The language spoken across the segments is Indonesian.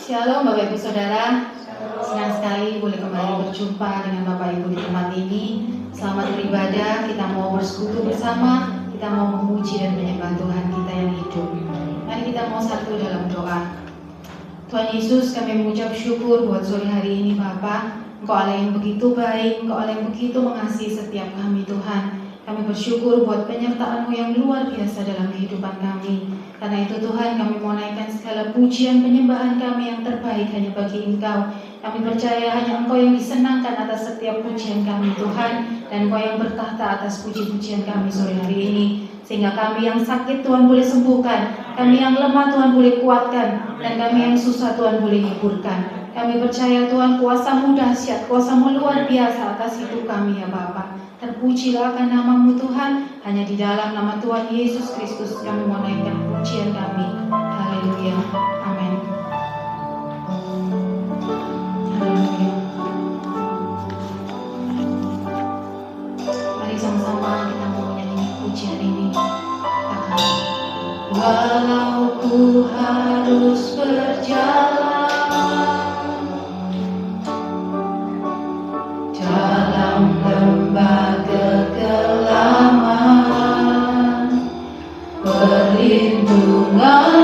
Shalom Bapak Ibu Saudara, senang sekali boleh kembali berjumpa dengan Bapak Ibu di tempat ini. Selamat beribadah, kita mau bersekutu bersama, kita mau memuji dan menyembah Tuhan kita yang hidup. Mari kita mau satu dalam doa. Tuhan Yesus, kami mengucap syukur buat sore hari ini Bapa. Engkau Allah yang begitu baik, Engkau Allah yang begitu mengasihi setiap kami Tuhan. Kami bersyukur buat penyertaan-Mu yang luar biasa dalam kehidupan kami. Karena itu Tuhan, kami mau naikkan segala pujian penyembahan kami yang terbaik hanya bagi Engkau. Kami percaya hanya Engkau yang disenangkan atas setiap pujian kami Tuhan, dan Engkau yang bertahta atas puji-pujian kami sore hari ini. Sehingga kami yang sakit Tuhan boleh sembuhkan, kami yang lemah Tuhan boleh kuatkan, dan kami yang susah Tuhan boleh hiburkan. Kami percaya Tuhan, kuasa-Mu dahsyat, kuasa-Mu luar biasa atas hidup kami ya Bapa. Terpujilah akan nama-Mu Tuhan, hanya di dalam nama Tuhan Yesus Kristus kami mau naikkan pujian kami. Haleluya, amin. Haleluya. Mari sama-sama kita mau menyanyi pujian ini. Walau ku harus berjalan dalam lembah kekelaman, perlindungan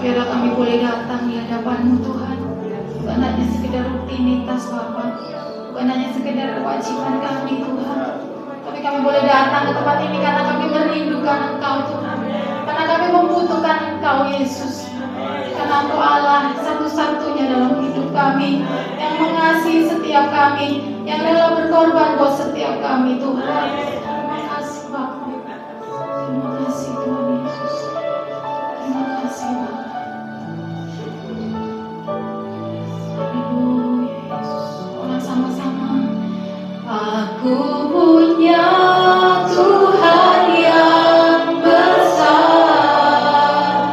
Biarlah kami boleh datang di hadapan-Mu Tuhan. bukan hanya sekedar rutinitas Bapa, bukan hanya sekedar kewajiban kami Tuhan, tapi kami boleh datang ke tempat ini karena kami merindukan Engkau Tuhan, karena kami membutuhkan Engkau Yesus, karena Engkau Allah satu-satunya dalam hidup kami, yang mengasihi setiap kami, yang rela berkorban buat setiap kami Tuhan. Terima kasih Bapa, terima kasih Tuhan Yesus, terima kasih Bapa. Haleluya Yesus. Orang sama-sama. Aku punya Tuhan yang besar,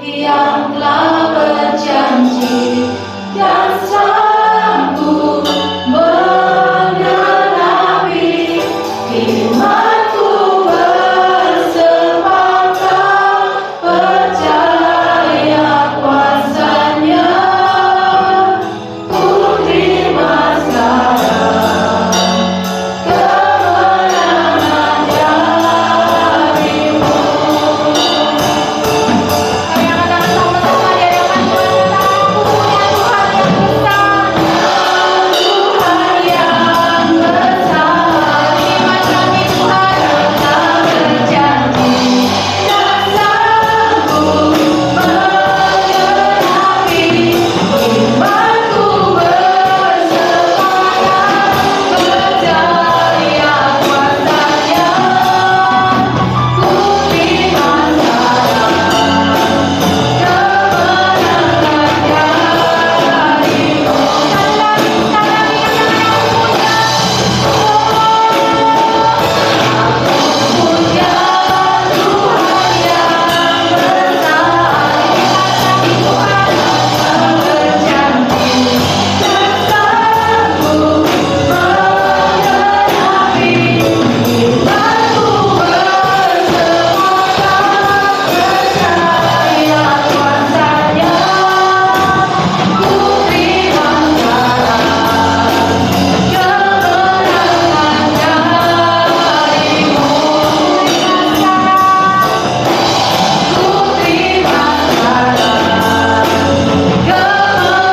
yang telah berjanji dan sanggup menggenapi imanku bersepakat percaya kuasanya. Ku terima sekarang kemenangan darimu. Kami akan datang sama-sama di hadapan Tuhan, kata aku punya Tuhan yang besar, Tuhan yang besar. Iman kami Tuhan telah berjanji dan sanggup menggenapi imanku bersepakat percaya kuasanya. Ku terima sekarang kemenangan darimu. Punya Tuhan yang besar, Tuhan berjanji dan sanggup menggenapi imanku bersepakat percaya kuasanya. Ku terima sekarang kemenangan darimu. Ku terima sekarang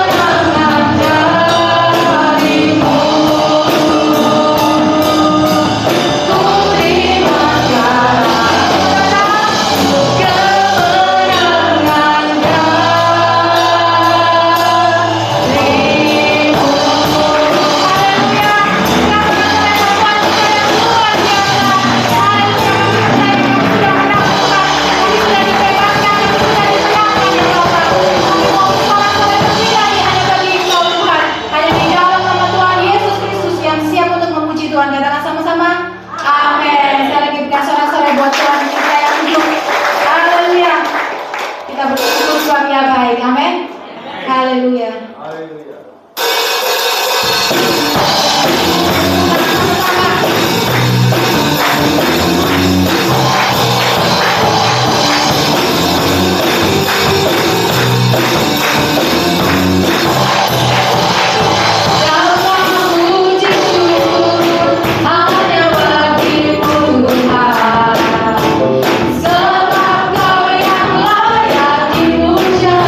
kemenangan darimu. Ku terima sekarang hanya di dalam nama Tuhan Yesus Kristus yang siap untuk memuji Tuhan. Katakan sama-sama, amin. Saya lagi buka sorak-sorai buat Tuhan kita yang hidup. Haleluya. Kita bersyukur sebab Dia baik, amin. Haleluya. Puji syukur hanya bagi-Mu Tuhan, sebab Kau yang layak dipuja.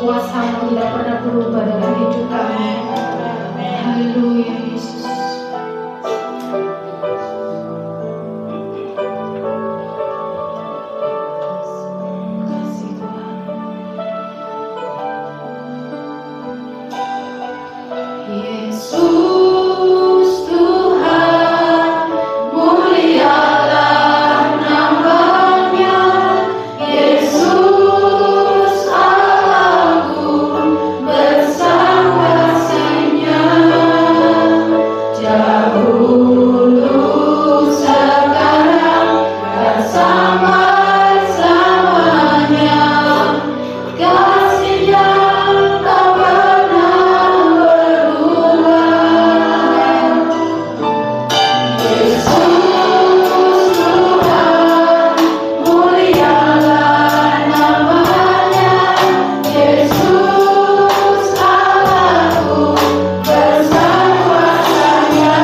kuasa-Mu tidak pernah berubah dalam hidup kami. Haleluya Yesus. Kasih Tuhan. Yesus Tuhan, mulialah nama-Nya. Yesus Allahku, besar kasih-Nya. Dahulu sekarang dan sama-samanya, kasih-Nya tak pernah berubah. Yesus Tuhan, mulialah nama-Nya. Yesus Allahku, besar kuasa-Nya.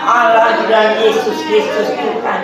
Allah di dalam Yesus Kristus Tuhan.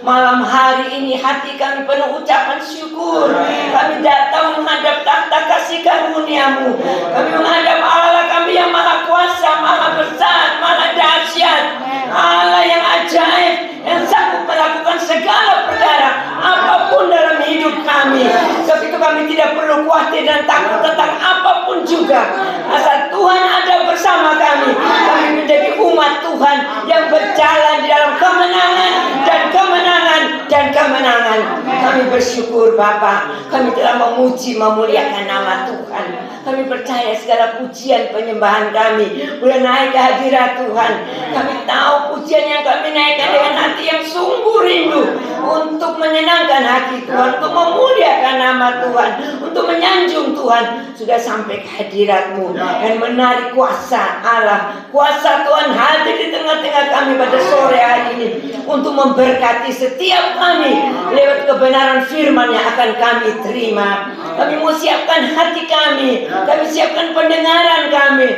Malam hari ini hati kami penuh ucapan syukur. Kami datang menghadap takhta kasih karunia-Mu. Kami menghadap Allah kami yang maha kuasa, maha besar, maha dahsyat, Allah yang ajaib, yang sanggup melakukan segala perkara apapun dalam hidup kami. Sebab itu kami tidak perlu khawatir dan takut tentang apapun juga. Asal Tuhan ada bersama kami, kami menjadi umat Tuhan yang berjalan di dalam kemenangan dan kemenangan dan kemenangan. Kami bersyukur Bapa, kami telah memuji memuliakan nama Tuhan. Kami percaya segala pujian penyembahan kami boleh naik ke hadirat Tuhan. Kami tahu pujian yang kami naikkan dengan hati yang sungguh rindu untuk menyenangkan hati Tuhan, untuk memuliakan nama Tuhan, untuk menyanjung Tuhan, sudah sampai ke hadirat-Mu dan menarik kuasa Allah. Kuasa Tuhan hadir di tengah-tengah kami pada sore hari ini untuk memberkati setiap kami lewat kebenaran firman yang akan kami terima. Kami mau siapkan hati kami, kami siapkan pendengaran kami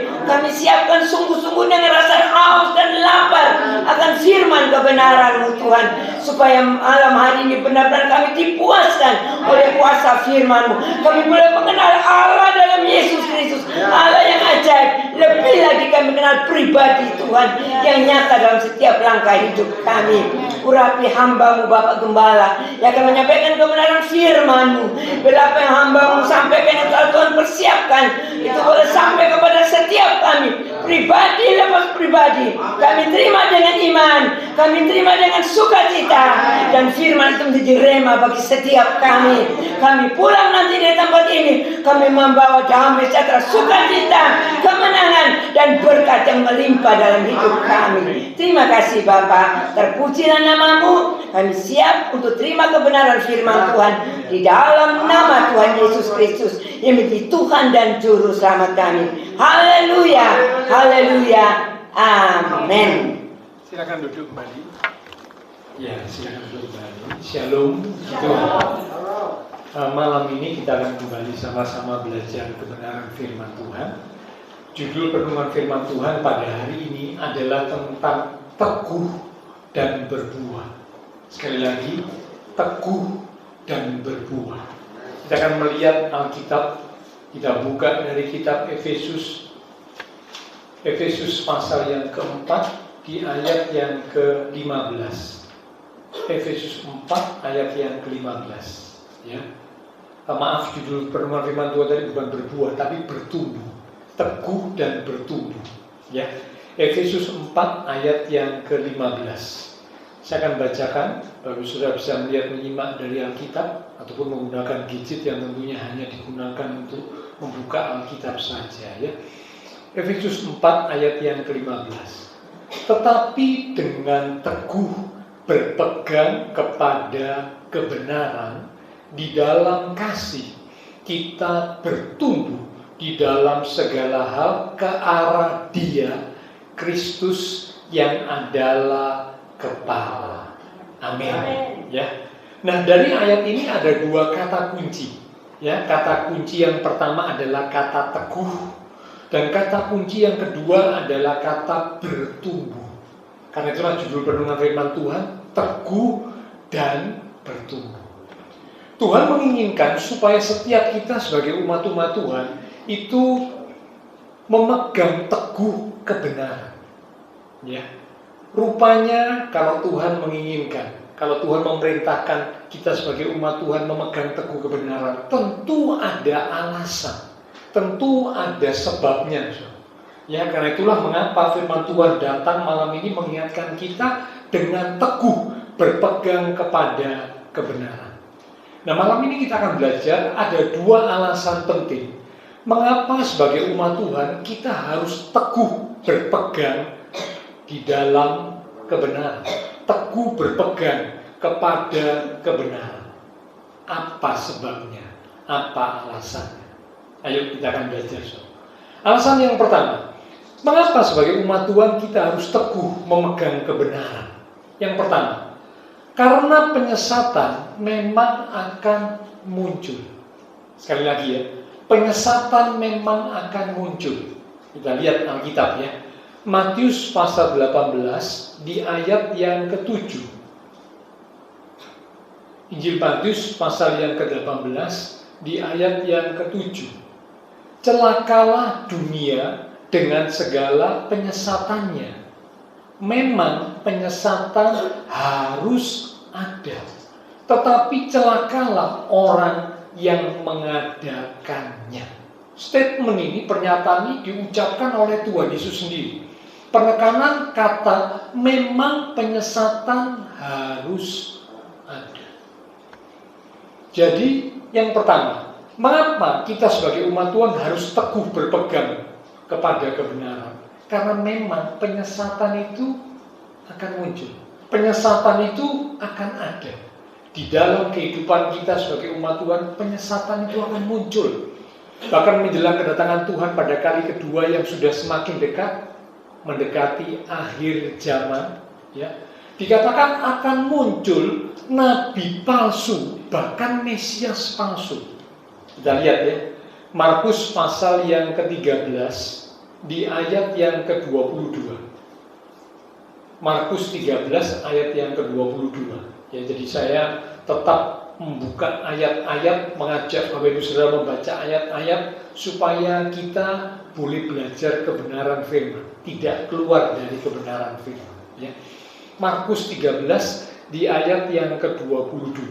siapkan sungguh-sungguh dengan rasa haus dan lapar akan firman kebenaran-Mu Tuhan, supaya malam hari ini benar-benar kami dipuaskan oleh kuasa firman-Mu. Kami boleh mengenal Allah dalam Yesus Kristus, Allah yang ajaib. Lebih lagi kami mengenal pribadi Tuhan yang nyata dalam setiap langkah hidup kami. Urapi hamba-Mu Bapak Gembala yang akan menyampaikan kebenaran firman-Mu. Bila apa yang hamba-Mu sampaikan yang telah Tuhan persiapkan, itu boleh sampai kepada setiap kami, pribadi lepas pribadi. Kami terima dengan iman, kami terima dengan sukacita, dan firman itu menjadi rema bagi setiap kami. Kami pulang nanti dari tempat ini, kami membawa damai sejahtera, sukacita, kemenangan, dan berkat yang melimpah dalam hidup kami. Terima kasih Bapa, terpujilah nama-Mu. Kami siap untuk terima kebenaran firman Tuhan di dalam nama Tuhan Yesus Kristus yang menjadi Tuhan dan Juru Selamat kami. Haleluya, haleluya, amin. Silakan duduk kembali. Ya, silakan duduk kembali. Shalom. Malam ini kita akan kembali sama-sama belajar kebenaran firman Tuhan. Judul renungan firman Tuhan pada hari ini adalah tentang teguh dan berbuah. Sekali lagi, teguh dan berbuah. Kita akan melihat Alkitab. Kita buka dari kitab Efesus pasal yang keempat di ayat yang ke-15. Efesus 4 ayat yang ke-15. Ya. Maaf, judul renungan firman Tuhan tadi bukan berbuah tapi bertumbuh. Teguh dan bertumbuh. Ya. Efesus 4 ayat yang ke-15. Saya akan bacakan, baru sudah bisa melihat menyimak dari Alkitab ataupun menggunakan gadget yang tentunya hanya digunakan untuk membuka Alkitab saja ya. Efesus 4 ayat yang ke-15. Tetapi dengan teguh berpegang kepada kebenaran di dalam kasih, kita bertumbuh di dalam segala hal ke arah Dia, Kristus yang adalah kepala. Amin. Ya. Nah, dari ayat ini ada dua kata kunci. Ya, kata kunci yang pertama adalah kata teguh, dan kata kunci yang kedua adalah kata bertumbuh. Karena itulah judul renungan firman Tuhan, teguh dan bertumbuh. Tuhan menginginkan supaya setiap kita sebagai umat-umat Tuhan itu memegang teguh kebenaran. Ya. Rupanya kalau Tuhan menginginkan, kalau Tuhan memerintahkan kita sebagai umat Tuhan memegang teguh kebenaran, tentu ada alasan, tentu ada sebabnya. Ya, karena itulah mengapa firman Tuhan datang malam ini mengingatkan kita dengan teguh berpegang kepada kebenaran. Nah, malam ini kita akan belajar ada dua alasan penting mengapa sebagai umat Tuhan kita harus teguh berpegang di dalam kebenaran, teguh berpegang kepada kebenaran. Apa sebabnya? Apa alasannya? Ayo kita akan belajar. Alasan yang pertama, mengapa sebagai umat Tuhan kita harus teguh memegang kebenaran? Yang pertama, karena penyesatan memang akan muncul. Sekali lagi ya, penyesatan memang akan muncul. Kita lihat Alkitab ya. Matius pasal 18 di ayat yang ke-7. Injil Matius pasal yang ke-18 di ayat yang ke-7. Celakalah dunia dengan segala penyesatannya. Memang penyesatan harus ada, tetapi celakalah orang yang mengadakannya. Statement ini, pernyataan ini diucapkan oleh Tuhan Yesus sendiri. Penekanan kata memang penyesatan harus ada. Jadi yang pertama, mengapa kita sebagai umat Tuhan harus teguh berpegang kepada kebenaran? Karena memang penyesatan itu akan muncul. Penyesatan itu akan ada. Di dalam kehidupan kita sebagai umat Tuhan, penyesatan itu akan muncul. Bahkan menjelang kedatangan Tuhan pada kali kedua yang sudah semakin dekat, mendekati akhir zaman, ya, dikatakan akan muncul nabi palsu, bahkan Mesias palsu. Kita lihat ya, Markus pasal yang ke-13 di ayat yang ke-22. Markus 13 ayat yang ke-22. Ya, jadi saya tetap membuka ayat-ayat, mengajak Bapak Ibu Saudara membaca ayat-ayat supaya kita boleh belajar kebenaran firman, tidak keluar dari kebenaran firman, ya. Markus 13 di ayat yang ke-22.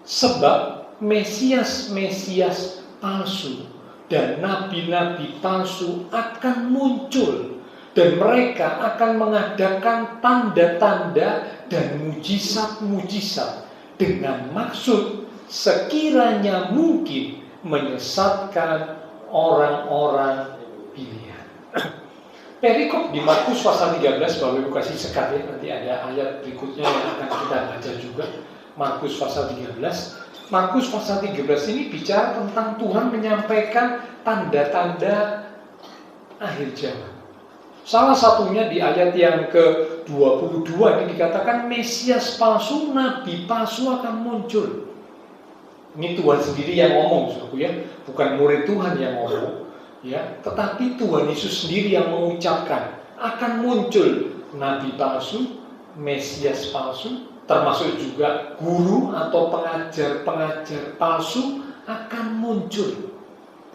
Sebab Mesias palsu dan nabi-nabi palsu akan muncul, dan mereka akan mengadakan tanda-tanda dan mujizat-mujizat dengan maksud sekiranya mungkin menyesatkan orang-orang pilihan. Perikop di Markus pasal 13, Bapak Ibu kasih sekat ya, nanti ada ayat berikutnya yang akan kita baca juga. Markus pasal 13. Markus pasal 13 ini bicara tentang Tuhan menyampaikan tanda-tanda akhir zaman. Salah satunya di ayat yang ke-22 ini dikatakan Mesias palsu, nabi palsu akan muncul. Ini Tuhan sendiri yang ngomong, saudaraku ya, bukan murid Tuhan yang ngomong, ya, tetapi Tuhan Yesus sendiri yang mengucapkan akan muncul nabi palsu, Mesias palsu, termasuk juga guru atau pengajar-pengajar palsu akan muncul.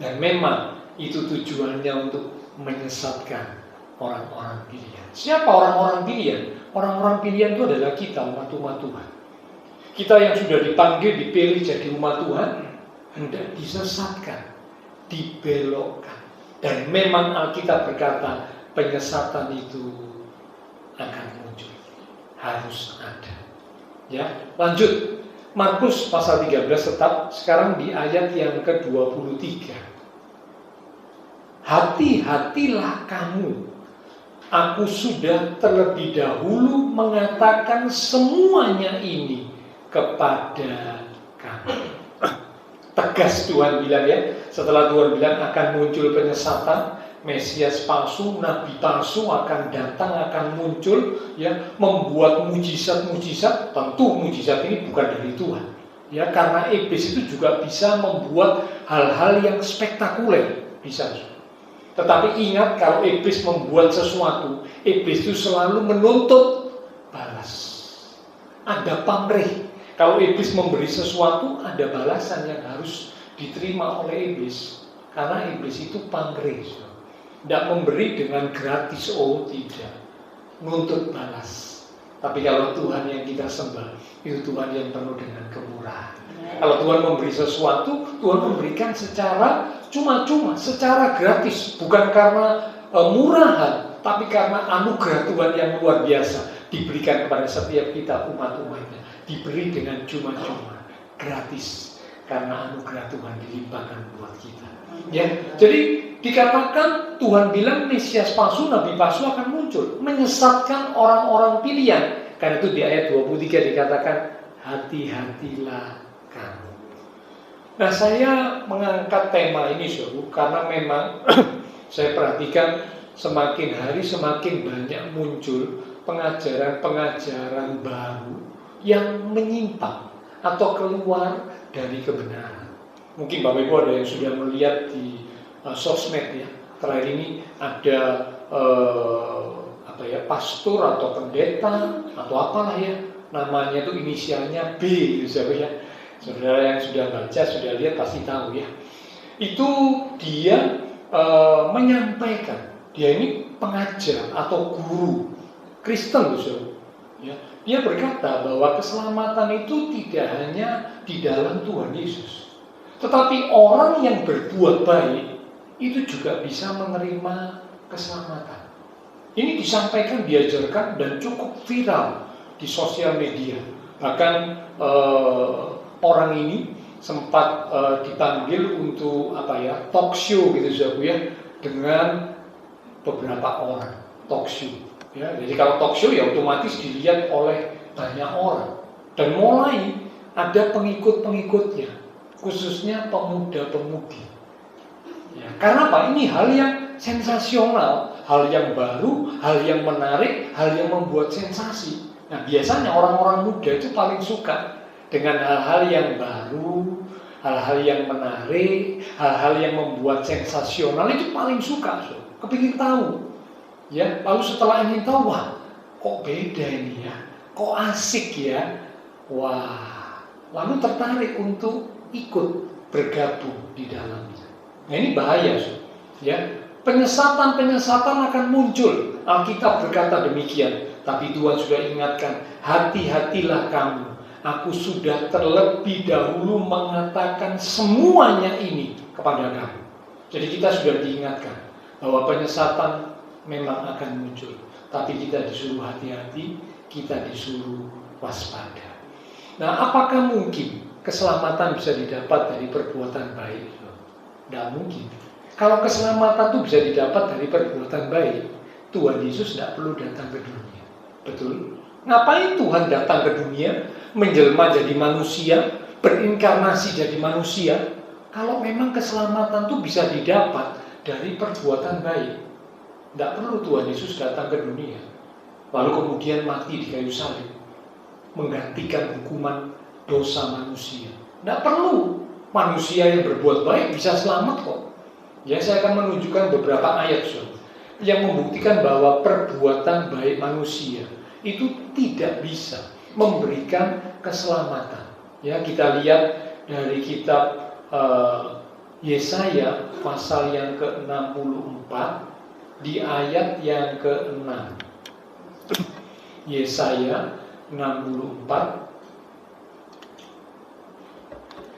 Dan memang itu tujuannya untuk menyesatkan orang-orang pilihan. Siapa orang-orang pilihan? Orang-orang pilihan itu adalah kita, umat-umat Tuhan. Kita yang sudah dipanggil, dipilih jadi umat Tuhan, hendak disesatkan, dibelokkan. Dan memang Alkitab berkata, penyesatan itu akan muncul. Harus ada. Ya, lanjut. Markus pasal 13 tetap sekarang di ayat yang ke-23. Hati-hatilah kamu. Aku sudah terlebih dahulu mengatakan semuanya ini kepada kamu. Tegas Tuhan bilang ya. Setelah Tuhan bilang akan muncul penyesatan, Mesias palsu, nabi palsu akan datang, akan muncul, ya, membuat mujizat-mujizat. Tentu mujizat ini bukan dari Tuhan, ya, karena iblis itu juga bisa membuat hal-hal yang spektakuler, bisa. Tetapi ingat, kalau iblis membuat sesuatu, iblis itu selalu menuntut balas. Ada pamrih. Kalau iblis memberi sesuatu, ada balasan yang harus diterima oleh iblis. Karena iblis itu pamrih. Tidak memberi dengan gratis, oh tidak. Nuntut balas. Tapi kalau Tuhan yang kita sembah, itu Tuhan yang penuh dengan kemurahan. Kalau Tuhan memberi sesuatu, Tuhan memberikan secara cuma-cuma, secara gratis. Bukan karena murahan, tapi karena anugerah Tuhan yang luar biasa diberikan kepada setiap kita umat-umatnya. Diberi dengan cuma-cuma, gratis. Karena anugerah Tuhan dilimpahkan buat kita. Ya, jadi dikatakan Tuhan bilang Mesias palsu, nabi palsu akan muncul, menyesatkan orang-orang pilihan. Karena itu di ayat 23 dikatakan hati-hatilah kamu. Nah, saya mengangkat tema ini, saudara, karena memang saya perhatikan semakin hari semakin banyak muncul pengajaran-pengajaran baru yang menyimpang atau keluar dari kebenaran. Mungkin Bapak Ibu ada yang sudah melihat di sosmed ya. Terakhir ini ada pastor atau pendeta atau apalah ya namanya, itu inisialnya B gitu ya. Saudara yang sudah baca, sudah lihat pasti tahu ya. Itu dia menyampaikan, dia ini pengajar atau guru Kristen loh, ya. Dia berkata bahwa keselamatan itu tidak hanya di dalam Tuhan Yesus, tetapi orang yang berbuat baik itu juga bisa menerima keselamatan. Ini disampaikan, diajarkan, dan cukup viral di sosial media. Bahkan orang ini sempat dipanggil untuk talk show gitu ya, dengan beberapa orang talk show. Ya, jadi kalau talk show ya otomatis dilihat oleh banyak orang, dan mulai ada pengikut-pengikutnya, khususnya pemuda-pemudi. Ya, karena apa? Ini hal yang sensasional, hal yang baru, hal yang menarik, hal yang membuat sensasi. Nah, biasanya orang-orang muda itu paling suka dengan hal-hal yang baru, hal-hal yang menarik, hal-hal yang membuat sensasional, itu paling suka, kepingin tahu. Ya, lalu setelah ingin tahu, wah, kok beda ini ya, kok asik ya, wah, lalu tertarik untuk ikut bergabung di dalamnya. Nah, ini bahaya, ya. Penyesatan akan muncul. Alkitab berkata demikian, tapi Tuhan sudah ingatkan, hati-hatilah kamu. Aku sudah terlebih dahulu mengatakan semuanya ini kepada kamu. Jadi kita sudah diingatkan bahwa penyesatan memang akan muncul, tapi kita disuruh hati-hati, kita disuruh waspada. Nah, apakah mungkin keselamatan bisa didapat dari perbuatan baik? Tidak mungkin. Kalau keselamatan itu bisa didapat dari perbuatan baik, Tuhan Yesus tidak perlu datang ke dunia. Betul? Ngapain Tuhan datang ke dunia, menjelma jadi manusia, berinkarnasi jadi manusia, kalau memang keselamatan itu bisa didapat dari perbuatan baik? Tidak perlu Tuhan Yesus datang ke dunia, lalu kemudian mati di kayu salib, menggantikan hukuman dosa manusia. Tidak perlu. Manusia yang berbuat baik bisa selamat kok. Ya, saya akan menunjukkan beberapa ayat yang membuktikan bahwa perbuatan baik manusia itu tidak bisa memberikan keselamatan. Ya, kita lihat dari kitab Yesaya pasal yang ke-64 di ayat yang ke-6. Yesaya 64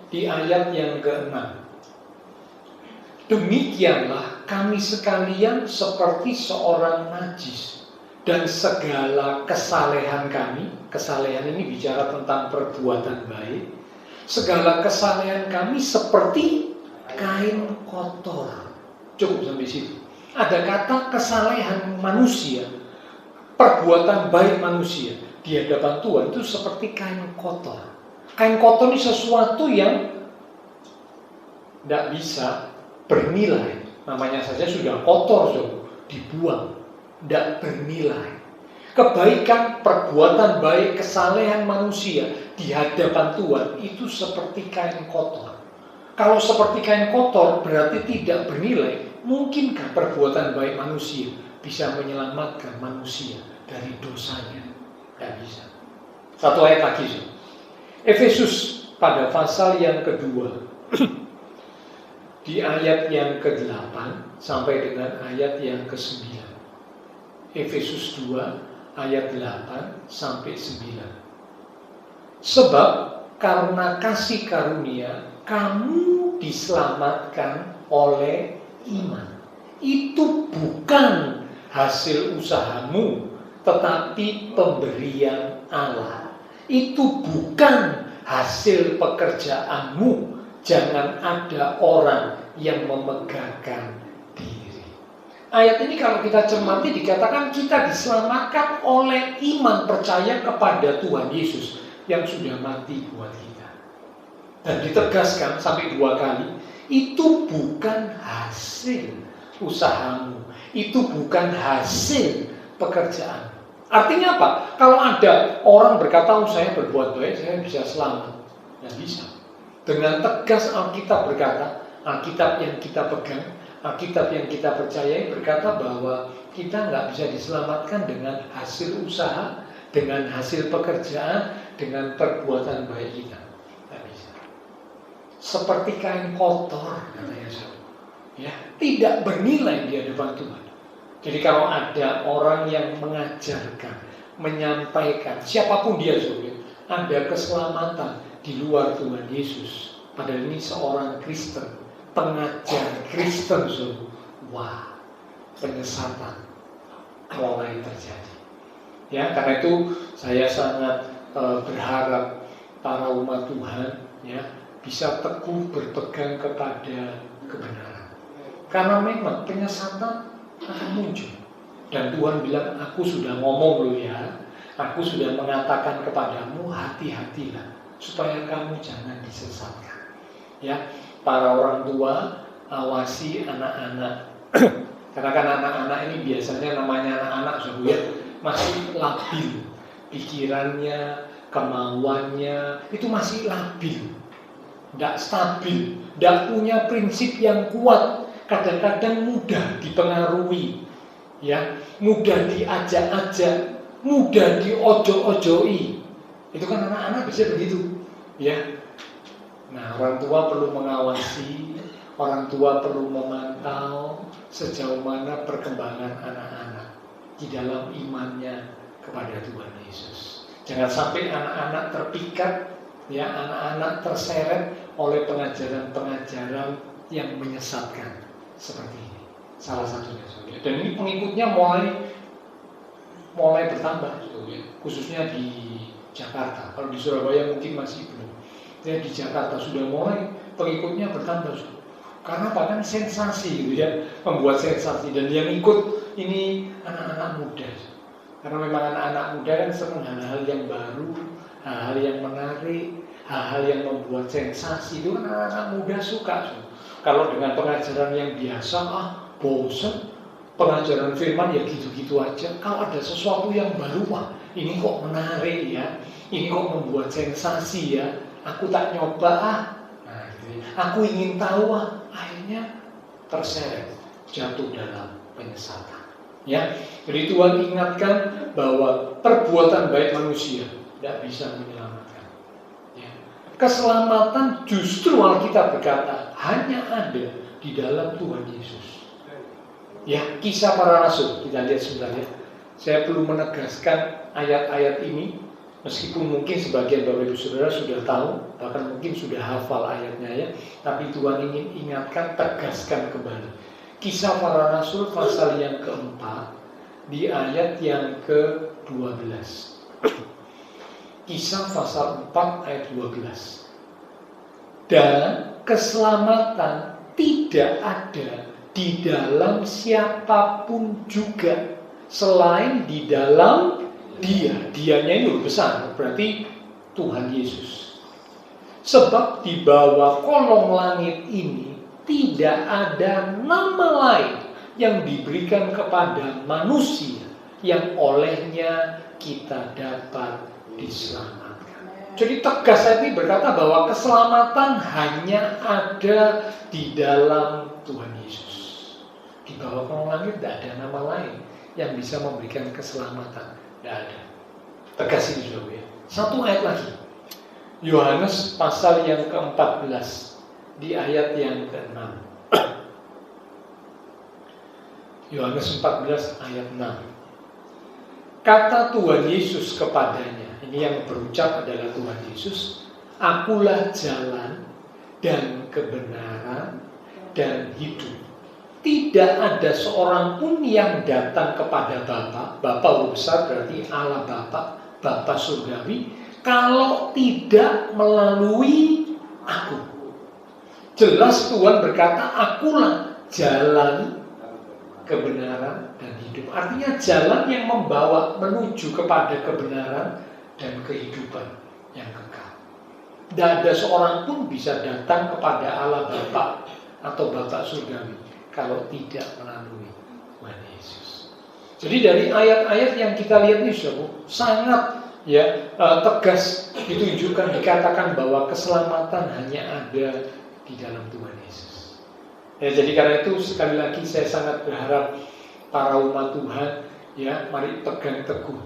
di ayat yang ke-6. Demikianlah kami sekalian seperti seorang najis, dan segala kesalehan kami, kesalehan ini bicara tentang perbuatan baik, segala kesalehan kami seperti kain kotor. Cukup sampai situ. Ada kata kesalehan manusia, perbuatan baik manusia di hadapan Tuhan itu seperti kain kotor. Kain kotor ini sesuatu yang tidak bisa bernilai. Namanya saja sudah kotor, dibuang, tidak bernilai. Kebaikan, perbuatan baik, kesalehan manusia di hadapan Tuhan itu seperti kain kotor. Kalau seperti kain kotor berarti tidak bernilai. Mungkinkah perbuatan baik manusia bisa menyelamatkan manusia dari dosanya? Tidak bisa. Satu ayat lagi, Efesus pada pasal yang kedua di ayat yang ke-8 sampai dengan ayat yang ke-9. Efesus 2 ayat 8 sampai 9. Sebab karena kasih karunia kamu diselamatkan oleh iman. Itu bukan hasil usahamu, tetapi pemberian Allah. Itu bukan hasil pekerjaanmu. Jangan ada orang yang memegahkan diri. Ayat ini kalau kita cermati dikatakan kita diselamatkan oleh iman percaya kepada Tuhan Yesus yang sudah mati buat kita. Dan ditegaskan sampai 2 kali, itu bukan hasil usahamu, itu bukan hasil pekerjaan. Artinya apa? Kalau ada orang berkata, saya berbuat baik, saya bisa selamat. Tidak bisa. Dengan tegas Alkitab berkata, Alkitab yang kita pegang, Alkitab yang kita percayai berkata bahwa Kita nggak bisa diselamatkan dengan hasil usaha, dengan hasil pekerjaan, dengan perbuatan baik kita. Nggak bisa. Seperti kain kotor, kata Yesus. Ya, tidak bernilai di hadapan Tuhan. Jadi kalau ada orang yang mengajarkan, menyampaikan, siapapun dia, ada keselamatan di luar Tuhan Yesus. Padahal ini seorang Kristen, pengajar Kristen, wah, penyesatan mulai terjadi. Ya, karena itu saya sangat berharap para umat Tuhan ya bisa teguh berpegang kepada kebenaran. Karena memang penyesatan akan muncul. Dan Tuhan bilang, aku sudah ngomong loh ya, aku sudah mengatakan kepadamu, hati-hatilah supaya kamu jangan disesatkan. Ya, para orang tua awasi anak-anak. Karena kan anak-anak ini biasanya namanya anak-anak ya, masih labil, pikirannya, kemauannya itu masih labil, tidak stabil, tidak punya prinsip yang kuat. Kadang-kadang mudah dipengaruhi, ya, mudah diajak-ajak, mudah diojo-ojoi. Itu kan anak-anak bisa begitu, ya. Nah, orang tua perlu mengawasi, orang tua perlu memantau sejauh mana perkembangan anak-anak di dalam imannya kepada Tuhan Yesus. Jangan sampai anak-anak terpikat, ya, anak-anak terseret oleh pengajaran-pengajaran yang menyesatkan. Seperti ini, salah satunya, saudara. Dan ini pengikutnya mulai bertambah, saudara. Khususnya di Jakarta. Kalau di Surabaya mungkin masih belum. Ya, di Jakarta sudah mulai pengikutnya bertambah, saudara. Karena bahkan sensasi, gitu ya, membuat sensasi. Dan yang ikut ini anak-anak muda. Karena memang anak-anak muda kan senang hal-hal yang baru, hal-hal yang menarik, hal-hal yang membuat sensasi. Itu kan anak-anak muda suka, saudara. Kalau dengan pengajaran yang biasa, bosan, pengajaran firman ya gitu-gitu aja. Kalau ada sesuatu yang baru, ini kok menarik ya, ini kok membuat sensasi ya, aku tak nyoba nah, gitu ya. Aku ingin tahu akhirnya terseret, jatuh dalam penyesatan. Ya, jadi Tuhan ingatkan bahwa perbuatan baik manusia tidak bisa menyelamatkan. Keselamatan justru Alkitab berkata hanya ada di dalam Tuhan Yesus. Ya, Kisah Para Rasul kita lihat sebenarnya. Saya perlu menegaskan ayat-ayat ini, meskipun mungkin sebagian Bapak Ibu Saudara sudah tahu, bahkan mungkin sudah hafal ayatnya ya, tapi Tuhan ingin ingatkan, tegaskan kembali. Kisah Para Rasul pasal yang keempat di ayat yang ke-12. Kisah pasal 4 ayat 12. Dan keselamatan tidak ada di dalam siapapun juga selain di dalam Dia. Dianya ini besar, berarti Tuhan Yesus. Sebab di bawah kolong langit ini tidak ada nama lain yang diberikan kepada manusia yang olehnya kita dapat diselamatkan. Jadi tegas ini berkata bahwa keselamatan hanya ada di dalam Tuhan Yesus. Di bawah kolong langit tidak ada nama lain yang bisa memberikan keselamatan. Tidak ada. Tegas ini saudara ya. Satu ayat lagi. Yohanes pasal yang ke-14 di ayat yang ke-6. Yohanes 14 ayat 6. Kata Tuhan Yesus kepadanya, ini yang berucap adalah Tuhan Yesus, akulah jalan dan kebenaran dan hidup. Tidak ada seorang pun yang datang kepada Bapa besar berarti Allah Bapa surgawi, kalau tidak melalui aku. Jelas Tuhan berkata, akulah jalan, kebenaran dan hidup. Artinya jalan yang membawa menuju kepada kebenaran dan kehidupan yang kekal. Tidak ada seorang pun bisa datang kepada Allah Bapa atau Bapa surgawi kalau tidak melalui Tuhan Yesus. Jadi dari ayat-ayat yang kita lihat ini sangat tegas ditunjukkan, dikatakan bahwa keselamatan hanya ada di dalam Tuhan Yesus. Ya, jadi karena itu sekali lagi saya sangat berharap para umat Tuhan, ya, mari pegang teguh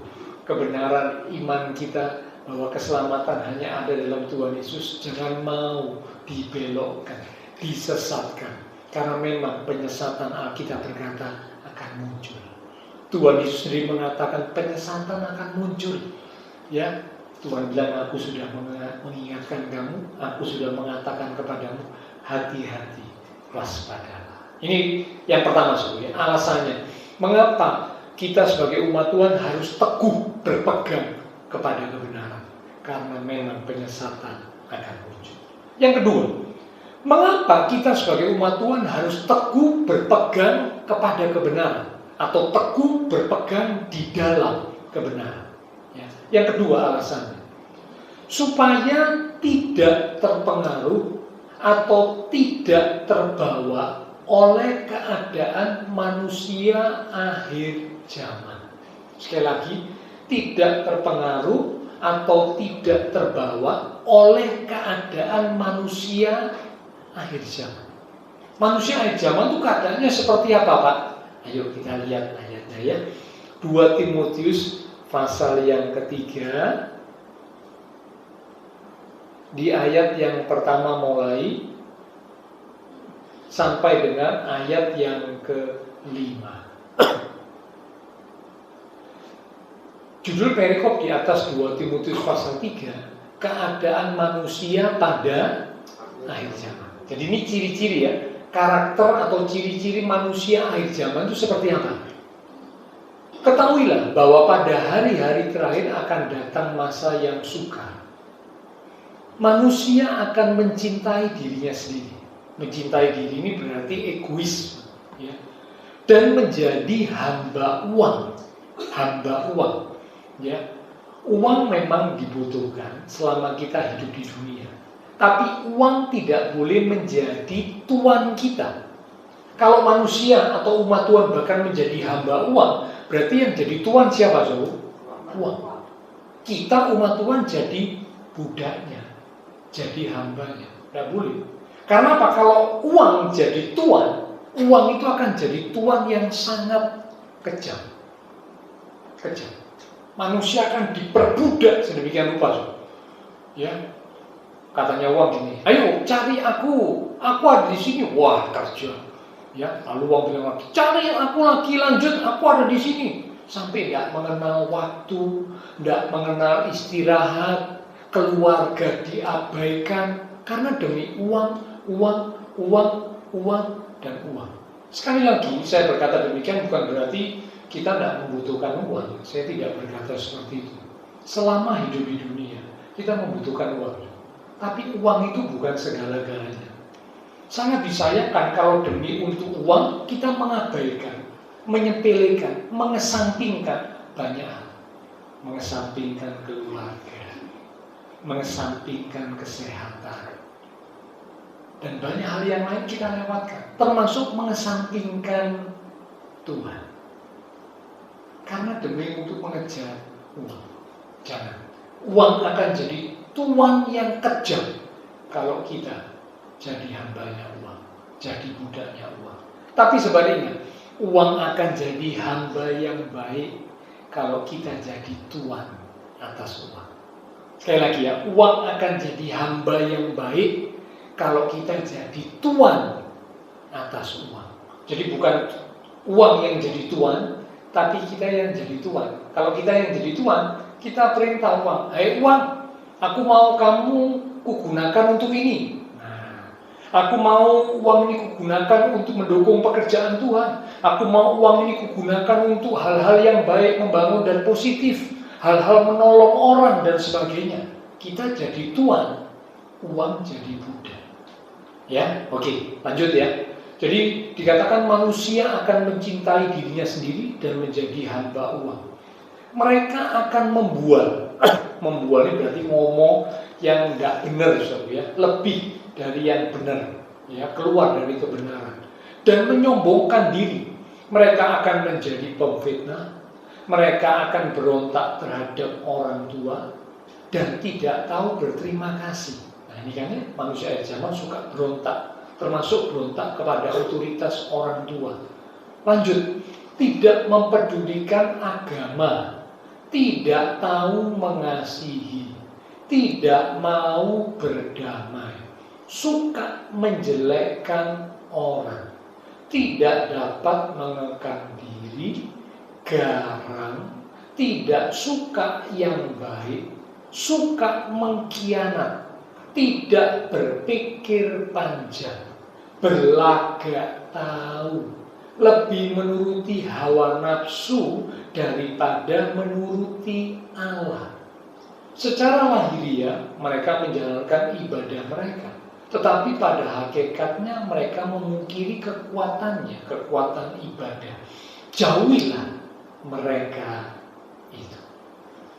kebenaran iman kita bahwa keselamatan hanya ada dalam Tuhan Yesus. Jangan mau dibelokkan, disesatkan, karena memang penyesatan Alkitab berkata akan muncul. Tuhan Yesus sendiri mengatakan penyesatan akan muncul. Ya, Tuhan bilang, aku sudah mengingatkan kamu, aku sudah mengatakan kepadamu, hati-hati, waspadalah. Ini yang pertama, ya, alasannya mengapa kita sebagai umat Tuhan harus teguh berpegang kepada kebenaran, karena memang penyesatan akan muncul. Yang kedua, mengapa kita sebagai umat Tuhan harus teguh berpegang kepada kebenaran atau teguh berpegang di dalam kebenaran, ya. Yang kedua alasannya, supaya tidak terpengaruh atau tidak terbawa oleh keadaan manusia akhir zaman. Sekali lagi, tidak terpengaruh atau tidak terbawa oleh keadaan manusia akhir zaman. Manusia akhir zaman itu keadaannya seperti apa, Pak? Ayo kita lihat ayatnya, ya. 2 Timotius pasal yang ketiga, di ayat yang pertama mulai sampai dengan ayat yang ke-5. Judul perikop di atas 2 Timotius pasal 3, keadaan manusia pada akhir zaman. Jadi ini ciri-ciri, ya, karakter atau ciri-ciri manusia akhir zaman itu seperti apa? Ketahuilah bahwa pada hari-hari terakhir akan datang masa yang sukar. Manusia akan mencintai dirinya sendiri. Mencintai diri ini berarti egois, ya, dan menjadi hamba uang. Hamba uang. Ya, uang memang dibutuhkan selama kita hidup di dunia. Tapi uang tidak boleh menjadi tuan kita. Kalau manusia atau umat Tuhan bahkan menjadi hamba uang, berarti yang jadi tuan siapa, Saudara? Uang. Kita umat Tuhan jadi budaknya, jadi hambanya. Tidak boleh. Karena apa? Kalau uang jadi tuan, uang itu akan jadi tuan yang sangat kejam. Kejam. Manusia akan diperbudak sedemikian rupa, ya. Katanya uang gini, ayo cari aku ada di sini, wah kerja, ya. Lalu uang bilang lagi, cari aku lagi, lanjut, aku ada di sini, sampai nggak mengenal waktu, nggak mengenal istirahat, keluarga diabaikan karena demi uang, dan uang. Sekali lagi saya berkata demikian bukan berarti kita tidak membutuhkan uang. Saya tidak berkata seperti itu. Selama hidup di dunia, kita membutuhkan uang. Tapi uang itu bukan segala-galanya. Sangat disayangkan kalau demi untuk uang, kita mengabaikan, menyepelekan, mengesampingkan banyak hal. Mengesampingkan keluarga, mengesampingkan kesehatan, dan banyak hal yang lain kita lewatkan. Termasuk mengesampingkan Tuhan. Karena demi untuk mengejar uang. Jangan. Uang akan jadi tuan yang kejam kalau kita jadi hambanya uang, jadi budaknya uang. Tapi sebaliknya, uang akan jadi hamba yang baik kalau kita jadi tuan atas uang. Sekali lagi, ya, uang akan jadi hamba yang baik kalau kita jadi tuan atas uang. Jadi bukan uang yang jadi tuan, tapi kita yang jadi tuan. Kalau kita yang jadi tuan, kita perintah uang, "Hei uang, aku mau kamu kugunakan untuk ini. Nah, aku mau uang ini kugunakan untuk mendukung pekerjaan Tuhan. Aku mau uang ini kugunakan untuk hal-hal yang baik, membangun dan positif, hal-hal menolong orang dan sebagainya." Kita jadi tuan, uang jadi budak. Ya, oke, lanjut ya. Jadi dikatakan manusia akan mencintai dirinya sendiri dan menjadi hamba uang. Mereka akan membual. Membual ini berarti ngomong yang tidak benar, ya, lebih dari yang benar, ya, keluar dari kebenaran, dan menyombongkan diri. Mereka akan menjadi pemfitnah. Mereka akan berontak terhadap orang tua dan tidak tahu berterima kasih. Nah, ini kan ya, manusia akhir zaman suka berontak, termasuk berontak kepada otoritas orang tua. Lanjut, tidak mempedulikan agama, tidak tahu mengasihi, tidak mau berdamai, suka menjelekkan orang, tidak dapat mengekang diri, garang, tidak suka yang baik, suka mengkhianat, tidak berpikir panjang, berlagak tahu, lebih menuruti hawa nafsu daripada menuruti Allah. Secara lahiriah mereka menjalankan ibadah mereka, tetapi pada hakikatnya mereka memungkiri kekuatannya, kekuatan ibadah. Jauhilah mereka itu.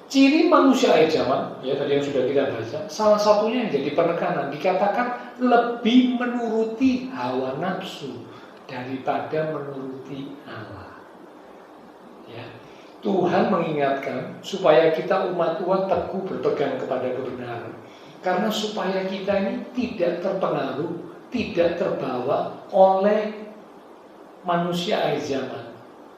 Ciri manusia akhir zaman, ya tadi yang sudah kita baca, salah satunya yang jadi penekanan, dikatakan lebih menuruti hawa nafsu daripada menuruti Allah. Ya. Tuhan mengingatkan supaya kita umat Tuhan teguh berpegang kepada kebenaran. Karena supaya kita ini tidak terpengaruh, tidak terbawa oleh manusia akhir zaman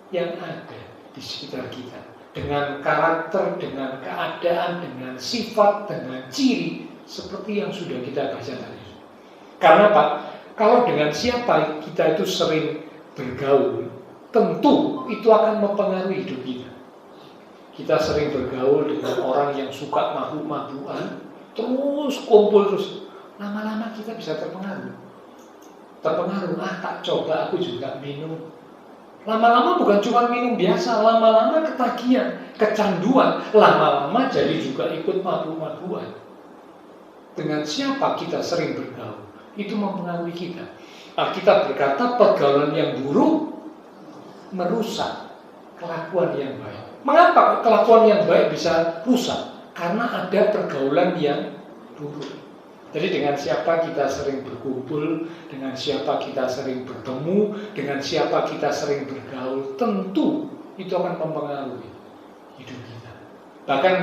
yang ada di sekitar kita. Dengan karakter, dengan keadaan, dengan sifat, dengan ciri seperti yang sudah kita baca tadi. Karena Pak, kalau dengan siapa kita itu sering bergaul, tentu itu akan mempengaruhi hidup kita. Kita sering bergaul dengan orang yang suka mabuk-mabukan, terus kumpul terus, lama-lama kita bisa terpengaruh. Tak coba aku juga minum. Lama-lama bukan cuma minum biasa, lama-lama ketagihan, kecanduan, lama-lama jadi juga ikut mabuk-mabukan. Dengan siapa kita sering bergaul, itu mempengaruhi kita. Alkitab berkata pergaulan yang buruk merusak kelakuan yang baik. Mengapa kelakuan yang baik bisa rusak? Karena ada pergaulan yang buruk. Jadi dengan siapa kita sering berkumpul, dengan siapa kita sering bertemu, dengan siapa kita sering bergaul, tentu itu akan mempengaruhi hidup kita. Bahkan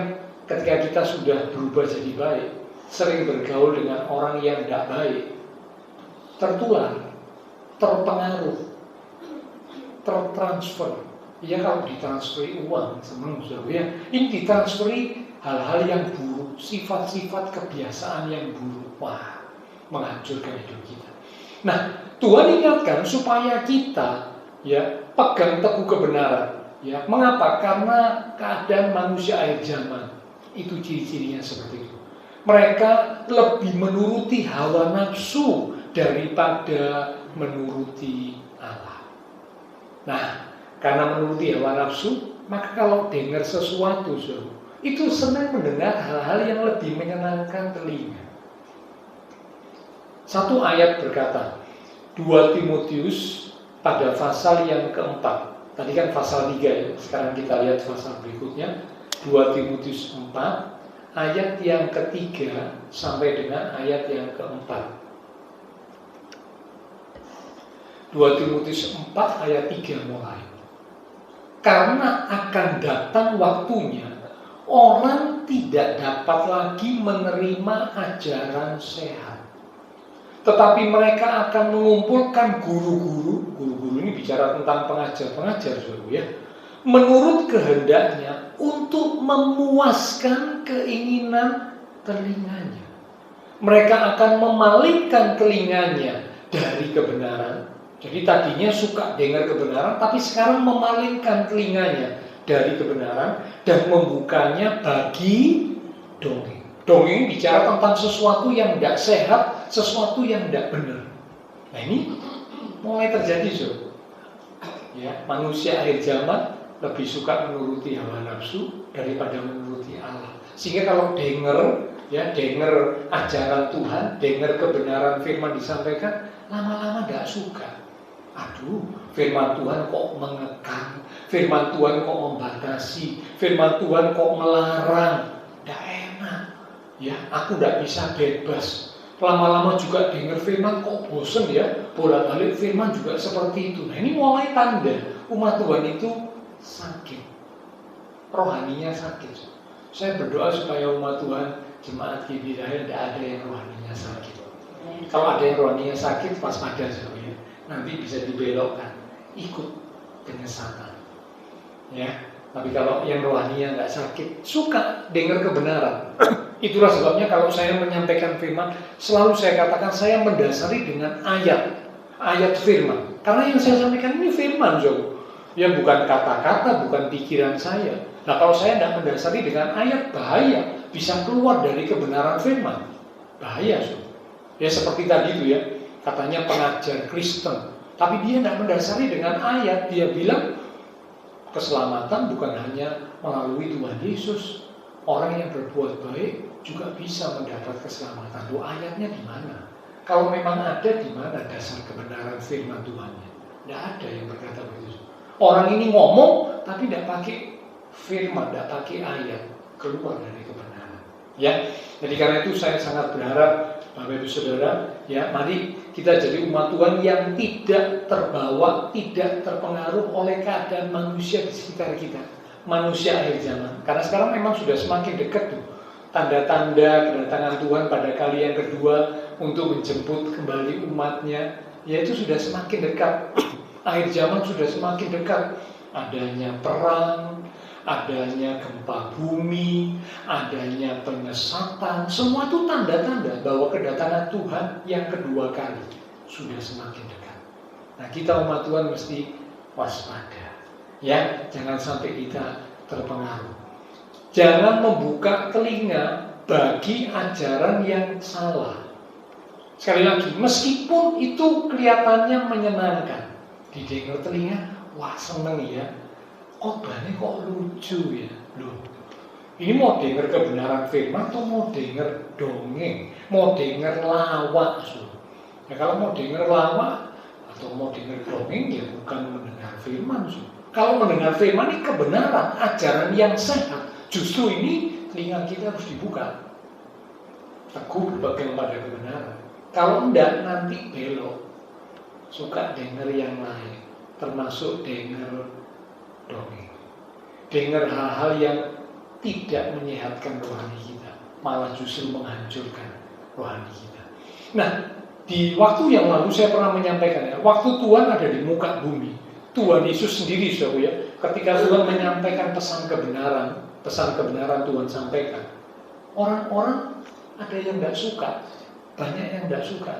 ketika kita sudah berubah jadi baik, sering bergaul dengan orang yang tidak baik, tertular, terpengaruh, tertransfer. Ya kalau ditransferi uang, senang ya. Ini ditransferi hal-hal yang buruk, sifat-sifat kebiasaan yang buruk, wah, menghancurkan hidup kita. Nah, Tuhan ingatkan supaya kita ya pegang teguh kebenaran. Ya, mengapa? Karena keadaan manusia akhir zaman itu ciri-cirinya seperti itu. Mereka lebih menuruti hawa nafsu daripada menuruti Allah. Nah, karena menuruti hawa nafsu, maka kalau dengar sesuatu, itu senang mendengar hal-hal yang lebih menyenangkan telinga. Satu ayat berkata, 2 Timotius pada pasal yang keempat. Tadi kan pasal 3 ya, sekarang kita lihat pasal berikutnya. 2 Timotius 4, ayat yang ketiga sampai dengan ayat yang keempat. 2 Timotius 4 ayat 3 mulai. Karena akan datang waktunya, orang tidak dapat lagi menerima ajaran sehat. Tetapi mereka akan mengumpulkan guru-guru ini bicara tentang pengajar-pengajar, ya, menurut kehendaknya untuk memuaskan keinginan telinganya. Mereka akan memalingkan telinganya dari kebenaran. Jadi tadinya suka dengar kebenaran, tapi sekarang memalingkan telinganya dari kebenaran dan membukanya bagi dongeng. Dongeng bicara tentang sesuatu yang tidak sehat, sesuatu yang tidak benar. Nah ini mulai terjadi, ya, manusia akhir zaman lebih suka menuruti hawa nafsu daripada menuruti Allah. Sehingga kalau dengar ajaran Tuhan, dengar kebenaran firman disampaikan, lama-lama tidak suka. Aduh, firman Tuhan kok mengekang, firman Tuhan kok membatasi, firman Tuhan kok melarang. Tidak enak. Ya, aku tidak bisa bebas. Lama-lama juga dengar firman kok bosen ya, bolak-balik firman juga seperti itu. Nah ini mulai tanda umat Tuhan itu sakit, rohaninya sakit. Saya berdoa supaya umat Tuhan jemaat GBI tidak ada yang rohaninya sakit. Kalau ada yang rohaninya sakit, waspada ya. Nanti bisa dibelokkan, ikut penyesatan. Ya, tapi kalau yang rohaninya nggak sakit, suka dengar kebenaran. Itulah sebabnya kalau saya menyampaikan firman, selalu saya katakan saya mendasari dengan ayat firman. Karena yang saya sampaikan ini firman, ya bukan kata-kata, bukan pikiran saya. Nah kalau saya tidak mendasari dengan ayat, bahaya, bisa keluar dari kebenaran firman, bahaya. Ya seperti tadi itu ya, katanya pengajar Kristen, tapi dia tidak mendasari dengan ayat. Dia bilang keselamatan bukan hanya melalui Tuhan Yesus. Orang yang berbuat baik juga bisa mendapat keselamatan. Loh, ayatnya di mana? Kalau memang ada, di mana dasar kebenaran firman Tuhannya? Tidak ada yang berkata begitu. Orang ini ngomong tapi tidak pakai firman, tidak pakai ayat, keluar dari kebenaran. Ya, jadi karena itu saya sangat berharap Bapak Ibu Saudara, ya mari kita jadi umat Tuhan yang tidak terbawa, tidak terpengaruh oleh keadaan manusia di sekitar kita, manusia akhir zaman. Karena sekarang memang sudah semakin dekat tuh tanda-tanda kedatangan Tuhan pada kali yang kedua untuk menjemput kembali umatnya, yaitu sudah semakin dekat. Akhir zaman sudah semakin dekat. Adanya perang, adanya gempa bumi, adanya penyesatan, semua itu tanda-tanda bahwa kedatangan Tuhan yang kedua kali sudah semakin dekat. Nah, kita umat Tuhan mesti waspada, ya, jangan sampai kita terpengaruh. Jangan membuka telinga bagi ajaran yang salah. Sekali lagi, meskipun itu kelihatannya menyenangkan, didengar telinga, wah seneng ya, khotbahnya kok lucu ya. Loh, ini mau dengar kebenaran firman atau mau dengar dongeng, mau dengar lawak? Ya kalau mau dengar lawak atau mau dengar dongeng, ya bukan mendengar firman. Kalau mendengar firman ini kebenaran, ajaran yang sehat, justru ini telinga kita harus dibuka, teguh berpegang pada kebenaran. Kalau enggak nanti belok, suka dengar yang lain, termasuk dengar dongeng, dengar hal-hal yang tidak menyehatkan rohani kita, malah justru menghancurkan rohani kita. Nah, di waktu yang lalu saya pernah menyampaikan ya, waktu Tuhan ada di muka bumi, Tuhan Yesus sendiri, saudara ya, ketika Tuhan menyampaikan pesan kebenaran Tuhan sampaikan, orang-orang ada yang tidak suka, banyak yang tidak suka.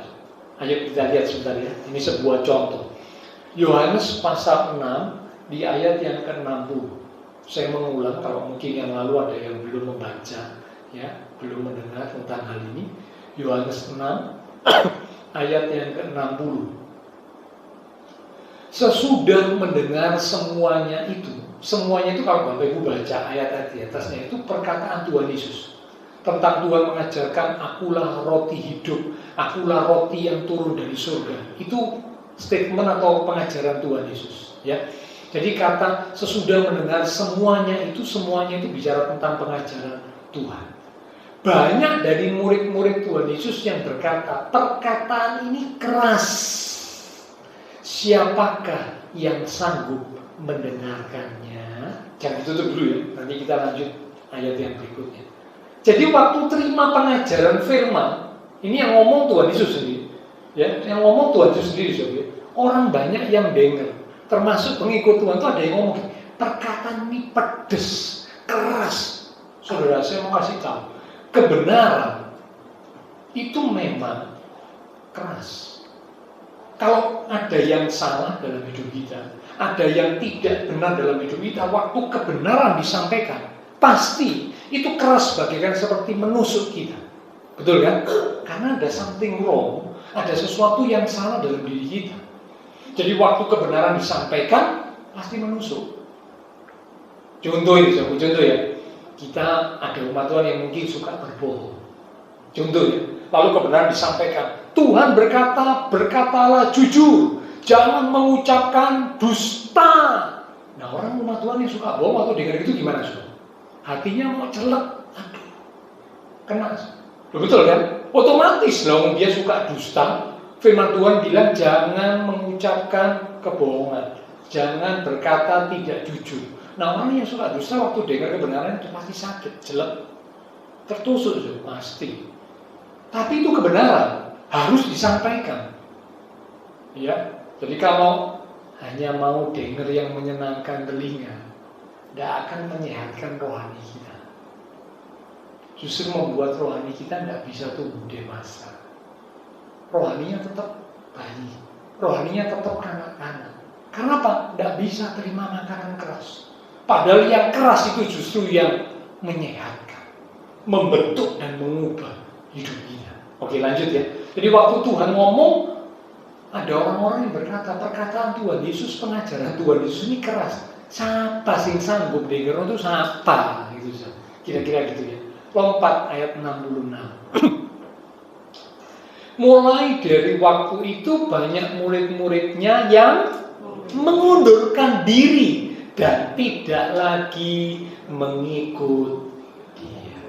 Ayo kita lihat sebentar ya, ini sebuah contoh. Yohanes pasal 6 di ayat yang ke-60. Saya mengulang kalau mungkin yang lalu ada yang belum membaca, ya, belum mendengar tentang hal ini. Yohanes 6 ayat yang ke-60. Sesudah mendengar semuanya itu kalau Bapak Ibu baca ayat-ayat di atasnya itu perkataan Tuhan Yesus. Tentang Tuhan mengajarkan, akulah roti hidup, akulah roti yang turun dari surga. Itu statement atau pengajaran Tuhan Yesus, ya. Jadi kata sesudah mendengar semuanya itu bicara tentang pengajaran Tuhan. Banyak dari murid-murid Tuhan Yesus yang berkata, perkataan ini keras. Siapakah yang sanggup mendengarkannya? Jangan ditutup dulu ya, nanti kita lanjut ayat yang berikutnya. Jadi waktu terima pengajaran firman, ini yang ngomong Tuhan Yesus sendiri, ya, yang ngomong Tuhan Yesus sendiri, saudara. Orang banyak yang dengar, termasuk pengikut Tuhan itu ada yang ngomong, perkataan ini pedes, keras. Saudara, saya mau kasih tahu, kebenaran itu memang keras. Kalau ada yang salah dalam hidup kita, ada yang tidak benar dalam hidup kita, waktu kebenaran disampaikan, pasti itu keras bagaikan seperti menusuk kita. Betul kan? Karena ada something wrong, ada sesuatu yang salah dalam diri kita. Jadi waktu kebenaran disampaikan, pasti menusuk. Contoh ya, kita ada umat Tuhan yang mungkin suka berbohong. Contoh ya, lalu kebenaran disampaikan, Tuhan berkata, berkatalah jujur, jangan mengucapkan dusta. Nah, orang umat Tuhan yang suka bohong waktu dengar itu gimana, saudara? Hatinya mau celek, aduh, kena. Betul kan? Otomatis dong dia suka dusta. Firman Tuhan bilang jangan mengucapkan kebohongan, jangan berkata tidak jujur. Nah, orang yang suka dusta waktu dengar kebenaran itu pasti sakit, jelek, tertusuk itu pasti. Tapi itu kebenaran harus disampaikan. Ya, jadi kalau hanya mau dengar yang menyenangkan telinga, tidak akan menyehatkan rohani kita. Justru membuat rohani kita tidak bisa tumbuh dewasa. Rohaninya tetap bayi, rohaninya tetap kanak-kanak. Karena apa? Tidak bisa terima makanan keras. Padahal yang keras itu justru yang menyehatkan, membentuk dan mengubah hidup kita. Oke, lanjut ya. Jadi waktu Tuhan ngomong, ada orang-orang yang berkata, perkataan Tuhan Yesus, pengajaran Tuhan Yesus ini keras. Siapa sih sanggup denger itu siapa? Gitu, kira-kira gitu ya. Lompat ayat 66. Mulai dari waktu itu banyak murid-muridnya yang mengundurkan diri dan tidak lagi mengikut dia.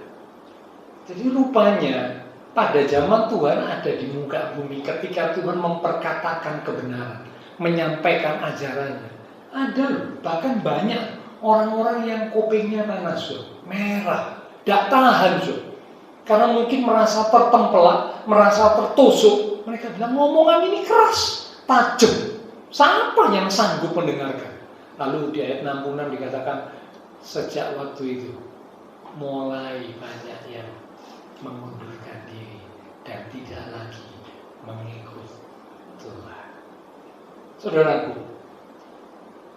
Jadi rupanya pada zaman Tuhan ada di muka bumi ketika Tuhan memperkatakan kebenaran, menyampaikan ajarannya. Ada bahkan banyak orang-orang yang kupingnya panas, merah, tidak tahan, karena mungkin merasa tertempelak, merasa tertusuk. Mereka bilang ngomongan ini keras, tajam. Siapa yang sanggup mendengarkan? Lalu di ayat 66 dikatakan, sejak waktu itu mulai banyak yang mengundurkan diri dan tidak lagi mengikut Tuhan. Saudaraku,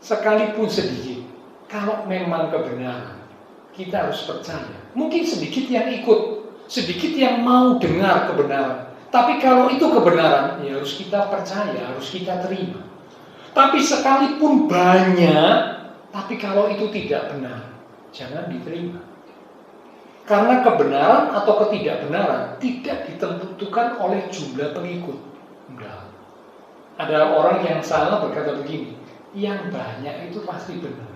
sekalipun sedikit, kalau memang kebenaran, kita harus percaya. Mungkin sedikit yang ikut, sedikit yang mau dengar kebenaran. Tapi kalau itu kebenaran, ya harus kita percaya, harus kita terima. Tapi sekalipun banyak, tapi kalau itu tidak benar, jangan diterima. Karena kebenaran atau ketidakbenaran tidak ditentukan oleh jumlah pengikut. Enggak. Ada orang yang salah berkata begini, yang banyak itu pasti benar.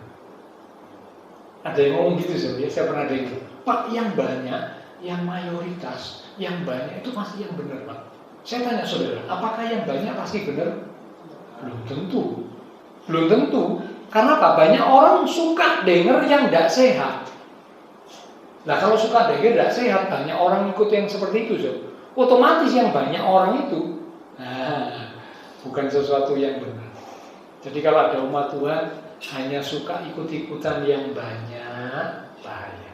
Ada yang ngomong gitu, saya pernah dengar. Pak, yang banyak, yang mayoritas, yang banyak itu pasti yang benar, Pak. Saya tanya saudara, apakah yang banyak pasti benar? Belum tentu. Belum tentu. Karena apa? Banyak orang suka dengar yang tidak sehat. Nah, kalau suka dengar tidak sehat, banyak orang ikut yang seperti itu, otomatis yang banyak orang itu, bukan sesuatu yang benar. Jadi kalau ada umat Tuhan hanya suka ikut-ikutan yang banyak, bahaya.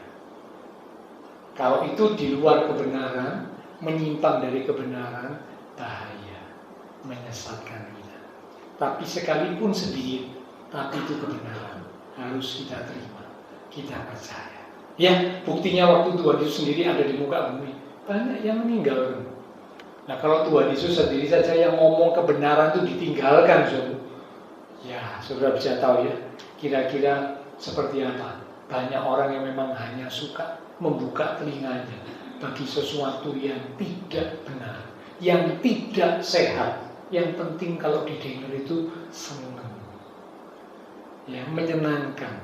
Kalau itu di luar kebenaran, menyimpang dari kebenaran, bahaya, menyesatkan kita. Tapi sekalipun sedikit, tapi itu kebenaran, harus kita terima, kita percaya. Ya, buktinya waktu Tuhan Yesus sendiri ada di muka bumi, banyak yang meninggal. Nah, kalau Tuhan Yesus sendiri saja yang ngomong kebenaran itu ditinggalkan, ya, saudara bisa tahu ya, kira-kira seperti apa. Banyak orang yang memang hanya suka membuka telinganya bagi sesuatu yang tidak benar, yang tidak sehat. Yang penting kalau didengar itu senang, ya, menyenangkan.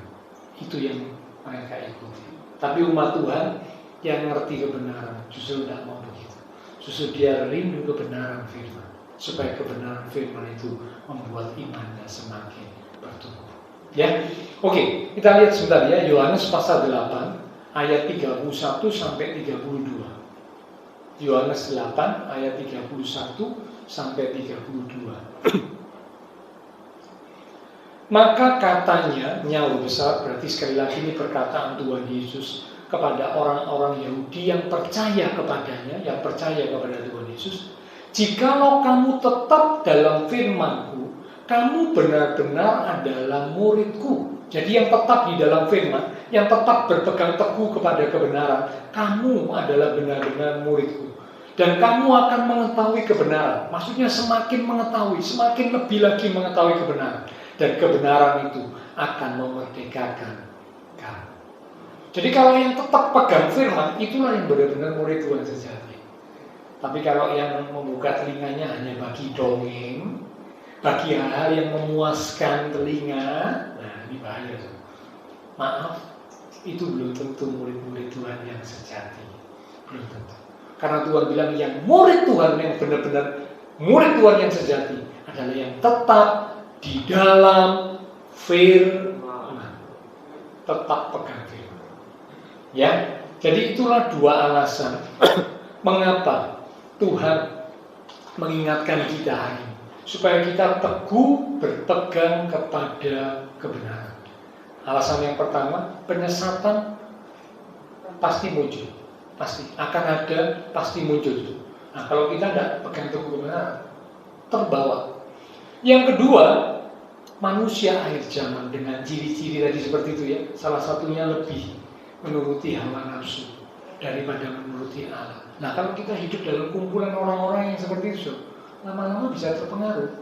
Itu yang mereka ikuti. Tapi umat Tuhan yang ngerti kebenaran justru tidak mau begitu. Justru dia rindu kebenaran firman, supaya kebenaran firman itu membuat imannya semakin bertumbuh. Ya, oke, kita lihat sebentar ya, Yohanes pasal 8 ayat 31 sampai 32. Yohanes 8 ayat 31 sampai 32. Maka katanya, nyawa besar, berarti sekali lagi ini perkataan Tuhan Yesus kepada orang-orang Yahudi yang percaya kepadanya, yang percaya kepada Tuhan Yesus. Jikalau kamu tetap dalam firman-Ku, kamu benar-benar adalah murid-Ku. Jadi yang tetap di dalam firman, yang tetap berpegang teguh kepada kebenaran, kamu adalah benar-benar murid-Ku. Dan kamu akan mengetahui kebenaran. Maksudnya semakin mengetahui, semakin lebih lagi mengetahui kebenaran. Dan kebenaran itu akan memerdekakan kamu. Jadi kalau yang tetap pegang firman, itulah yang benar-benar murid Tuhan sejati. Tapi kalau yang membuka telinganya hanya bagi dongeng, bagi hal-hal yang memuaskan telinga, nah ini bahaya. Maaf, itu belum tentu murid-murid Tuhan yang sejati. Belum tentu. Karena Tuhan bilang yang murid Tuhan yang benar-benar murid Tuhan yang sejati adalah yang tetap di dalam firman, tetap pegang firman. Ya, jadi itulah dua alasan mengapa Tuhan mengingatkan kita hari ini, supaya kita teguh berpegang kepada kebenaran. Alasan yang pertama, penyesatan pasti muncul, pasti akan ada, pasti muncul. Nah, kalau kita tidak pegang teguh kebenaran, terbawa. Yang kedua, manusia akhir zaman dengan ciri-ciri tadi seperti itu ya. Salah satunya lebih menuruti hawa nafsu daripada menuruti Allah. Nah, kalau kita hidup dalam kumpulan orang-orang yang seperti itu, lama-lama bisa terpengaruh,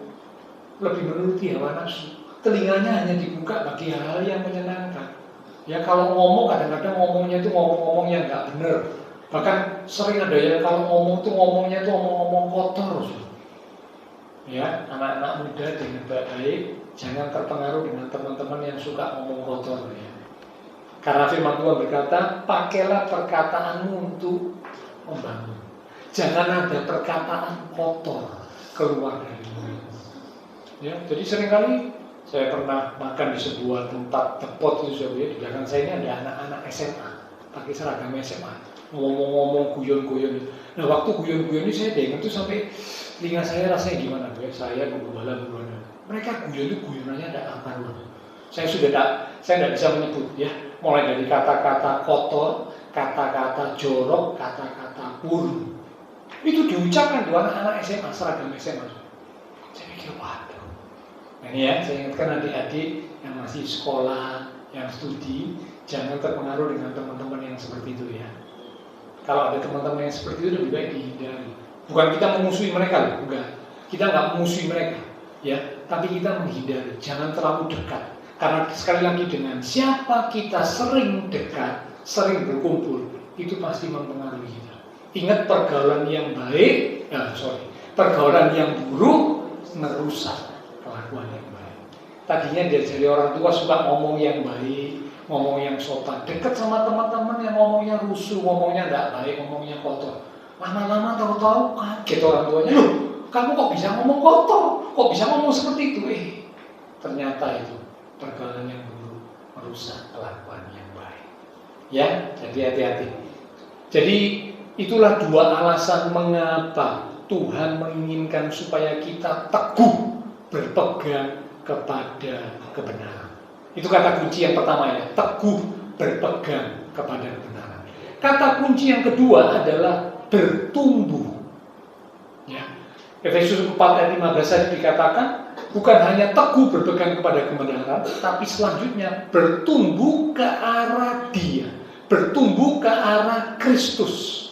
lebih menuruti hawa nafsu. Telinganya hanya dibuka bagi hal-hal yang menyenangkan. Ya, kalau ngomong kadang-kadang ngomongnya itu ngomong-ngomong yang nggak benar. Bahkan sering ada yang kalau ngomong itu ngomongnya itu ngomong-ngomong kotor. Ya, anak-anak muda dengan baik jangan terpengaruh dengan teman-teman yang suka ngomong kotor ya. Karena firman Tuhan berkata, pakailah perkataanmu untuk membangun. Jangan ada perkataan kotor keluar dari mulut. Ya, jadi seringkali saya pernah makan di sebuah tempat tepot itu ya, di belakang saya ini ada anak-anak SMA pakai seragam SMA ngomong-ngomong guyon-guyon. Nah, waktu guyon-guyon ini saya dengar tuh sampai telinga saya rasanya gimana ya, saya gembala. Mereka guyon itu guyonannya ada apa loh. Saya tidak bisa menyebut ya, mulai dari kata-kata kotor, kata-kata jorok, kata-kata buruk. Itu diucapkan tuh anak-anak SMA, seragam SMA. Saya pikir waduh. Nah, ini ya, saya ingatkan adik-adik yang masih sekolah, yang studi, jangan terpengaruh dengan teman-teman yang seperti itu ya. Kalau ada teman-teman yang seperti itu lebih baik dihindari. Bukan kita memusuhi mereka loh, enggak. Kita nggak memusuhi mereka, ya. Tapi kita menghindari, jangan terlalu dekat. Karena sekali lagi dengan siapa kita sering dekat, sering berkumpul, itu pasti mempengaruhi kita. Ingat pergaulan yang baik, pergaulan yang buruk merusak kelakuan yang baik. Tadinya diajari orang tua suka ngomong yang baik, ngomong yang sopan, dekat sama teman-teman yang ngomongnya rusuh, ngomongnya tidak baik, ngomongnya kotor. Lama-lama tahu-tahu kaget orang tuanya, loh, kamu kok bisa ngomong kotor, kok bisa ngomong seperti itu? Ternyata itu pergaulan yang buruk merusak kelakuan yang baik. Ya, jadi hati-hati. Jadi itulah dua alasan mengapa Tuhan menginginkan supaya kita teguh berpegang kepada kebenaran. Itu kata kunci yang pertama ya, teguh berpegang kepada kebenaran. Kata kunci yang kedua adalah bertumbuh. Ya. Efesus 4 ayat 15 tadi dikatakan bukan hanya teguh berpegang kepada kebenaran, tapi selanjutnya bertumbuh ke arah Dia, bertumbuh ke arah Kristus.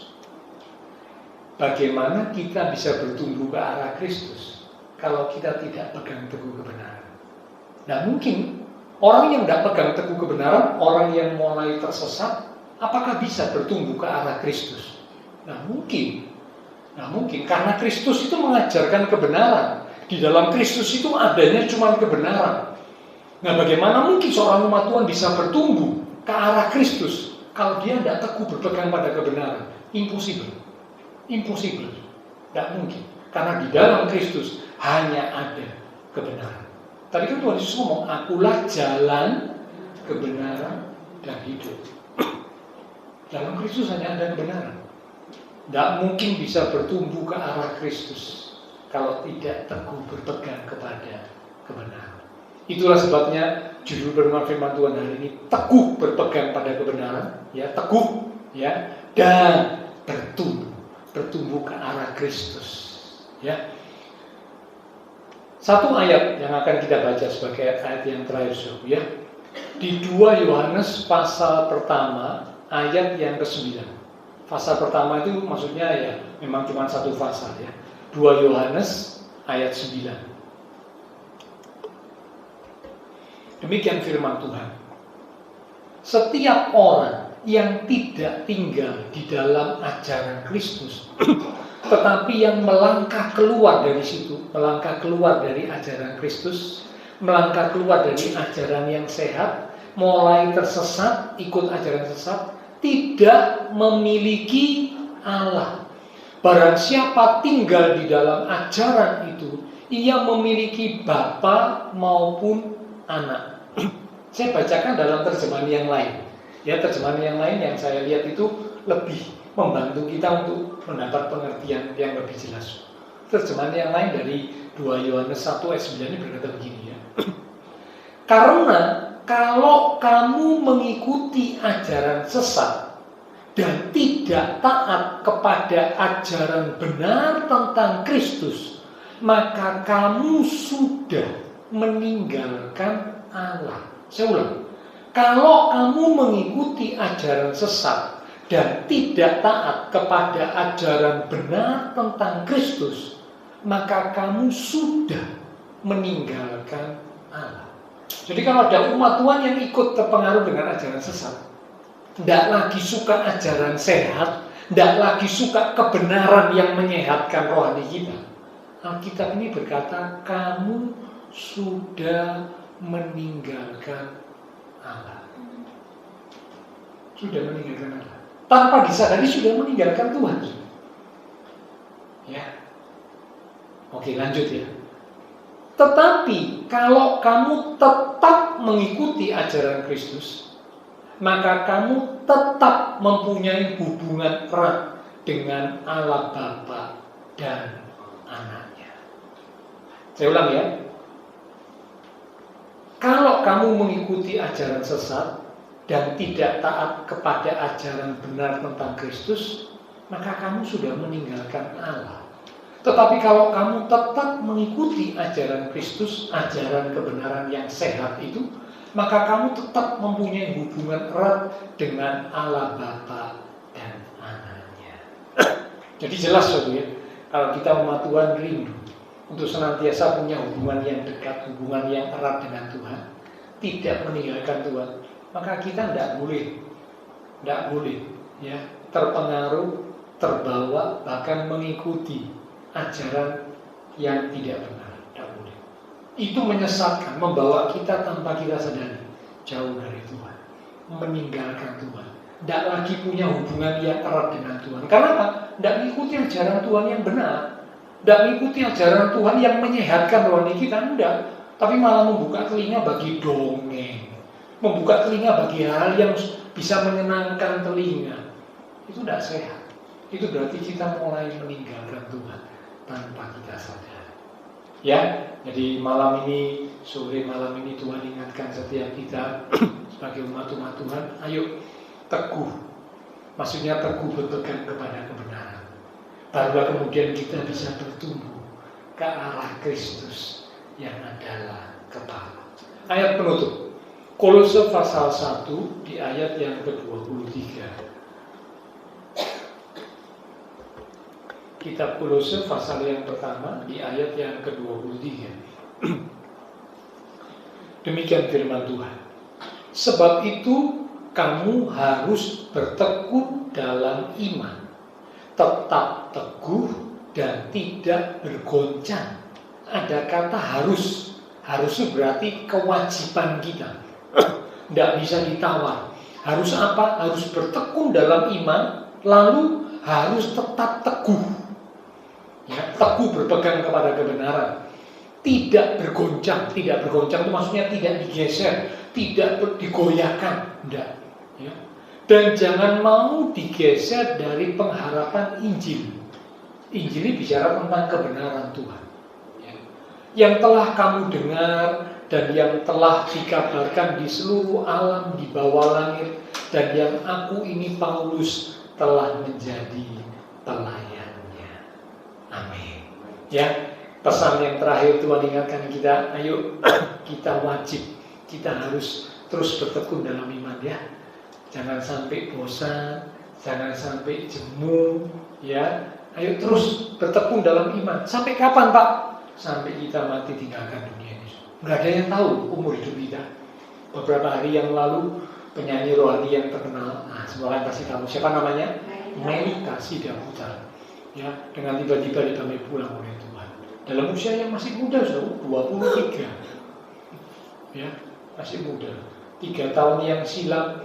Bagaimana kita bisa bertumbuh ke arah Kristus kalau kita tidak pegang teguh kebenaran? Nah, mungkin orang yang tidak pegang teguh kebenaran, orang yang mulai tersesat, apakah bisa bertumbuh ke arah Kristus? Nah mungkin karena Kristus itu mengajarkan kebenaran. Di dalam Kristus itu adanya cuma kebenaran. Nah, bagaimana mungkin seorang umat Tuhan bisa bertumbuh ke arah Kristus kalau dia tidak teguh berpegang pada kebenaran? Impossible. Tidak mungkin. Karena di dalam Kristus hanya ada kebenaran. Tadi kan Tuhan Yesus ngomong, akulah jalan, kebenaran, dan hidup. Dalam Kristus hanya ada kebenaran. Tidak mungkin bisa bertumbuh ke arah Kristus kalau tidak teguh berpegang kepada kebenaran. Itulah sebabnya judul firman Tuhan hari ini, teguh berpegang pada kebenaran, ya, teguh, ya, dan bertumbuh ke arah Kristus, ya. Satu ayat yang akan kita baca sebagai ayat yang terakhir, ya. Di 2 Yohanes pasal pertama ayat yang ke-9. Pasal pertama itu maksudnya ya memang cuma satu pasal ya. 2 Yohanes ayat 9. Demikian firman Tuhan. Setiap orang yang tidak tinggal di dalam ajaran Kristus tetapi yang melangkah keluar dari situ, melangkah keluar dari ajaran Kristus, melangkah keluar dari ajaran yang sehat, mulai tersesat, ikut ajaran sesat, tidak memiliki Allah. Barang siapa tinggal di dalam ajaran itu, ia memiliki bapa maupun anak. Saya bacakan dalam terjemahan yang lain. Ya, terjemahan yang lain yang saya lihat itu lebih membantu kita untuk mendapat pengertian yang lebih jelas. Terjemahan yang lain dari 2 Yohanes 1 ayat 9 ini berkata begini ya. Karena kalau kamu mengikuti ajaran sesat dan tidak taat kepada ajaran benar tentang Kristus, maka kamu sudah meninggalkan Allah. Saya ulang. Kalau kamu mengikuti ajaran sesat dan tidak taat kepada ajaran benar tentang Kristus, maka kamu sudah meninggalkan Allah. Jadi kalau ada umat Tuhan yang ikut terpengaruh dengan ajaran sesat, tidak lagi suka ajaran sehat, tidak lagi suka kebenaran yang menyehatkan rohani kita, Alkitab ini berkata kamu sudah meninggalkan Allah. Sudah meninggalkan Allah. Tanpa disadari sudah meninggalkan Tuhan. Ya. Oke, lanjut ya. Tetapi kalau kamu tetap mengikuti ajaran Kristus, maka kamu tetap mempunyai hubungan erat dengan Allah Bapa dan Anaknya. Saya ulang ya. Kalau kamu mengikuti ajaran sesat dan tidak taat kepada ajaran benar tentang Kristus, maka kamu sudah meninggalkan Allah. Tetapi kalau kamu tetap mengikuti ajaran Kristus, ajaran kebenaran yang sehat itu, maka kamu tetap mempunyai hubungan erat dengan Allah Bapa dan Anaknya. Jadi jelas ya, kalau kita umat Tuhan rindu untuk senantiasa punya hubungan yang dekat, hubungan yang erat dengan Tuhan, tidak meninggalkan Tuhan, maka kita tidak boleh ya terpengaruh, terbawa, bahkan mengikuti ajaran yang tidak benar. Tidak boleh. Itu menyesatkan, membawa kita tanpa kita sadari jauh dari Tuhan, meninggalkan Tuhan, tidak lagi punya hubungan yang erat dengan Tuhan. Karena apa? Tidak mengikuti ajaran Tuhan yang benar, tidak mengikuti ajaran Tuhan yang menyehatkan rohani kita, tidak. Tapi malah membuka telinga bagi dongeng, membuka telinga bagi hal yang bisa menyenangkan telinga. Itu tidak sehat. Itu berarti kita mulai meninggalkan Tuhan tanpa kita sadar. Ya, jadi malam ini, sore malam ini Tuhan ingatkan setiap kita sebagai umat-umat Tuhan, ayo teguh. Maksudnya teguh berpegang kepada kebenaran. Barulah kemudian kita bisa bertumbuh ke arah Kristus yang adalah kepala. Ayat penutup, Kolose pasal 1 di ayat yang ke-23. Kitab Kolose pasal yang pertama di ayat yang ke-23. Demikian firman Tuhan. Sebab itu kamu harus bertekun dalam iman, tetap teguh dan tidak bergoncang. Ada kata harus. Harus itu berarti kewajiban kita. Tidak bisa ditawar. Harus apa? Harus bertekun dalam iman, lalu harus tetap teguh. Ya, teguh berpegang kepada kebenaran, tidak bergoncang. Tidak bergoncang itu maksudnya tidak digeser, tidak digoyahkan, tidak. Ya. Dan jangan mau digeser dari pengharapan Injil. Injil ini bicara tentang kebenaran Tuhan. Ya. Yang telah kamu dengar dan yang telah dikabarkan di seluruh alam di bawah langit, dan yang aku ini Paulus telah menjadi pelayan. Amin. Ya, pesan yang terakhir Tuhan ingatkan kita, ayo kita wajib, kita harus terus bertekun dalam iman ya. Jangan sampai bosan, jangan sampai jemu, ya. Ayo terus bertekun dalam iman. Sampai kapan, Pak? Sampai kita mati tinggalkan dunia ini. Enggak ada yang tahu umur hidup kita. Beberapa hari yang lalu penyanyi rohani yang terkenal, semua orang pasti tahu siapa namanya? Melita Sidaputra. Ya, dengan tiba-tiba dipanggil pulang oleh Tuhan dalam usia yang masih muda, 23. Ya, masih muda. 3 tahun yang silam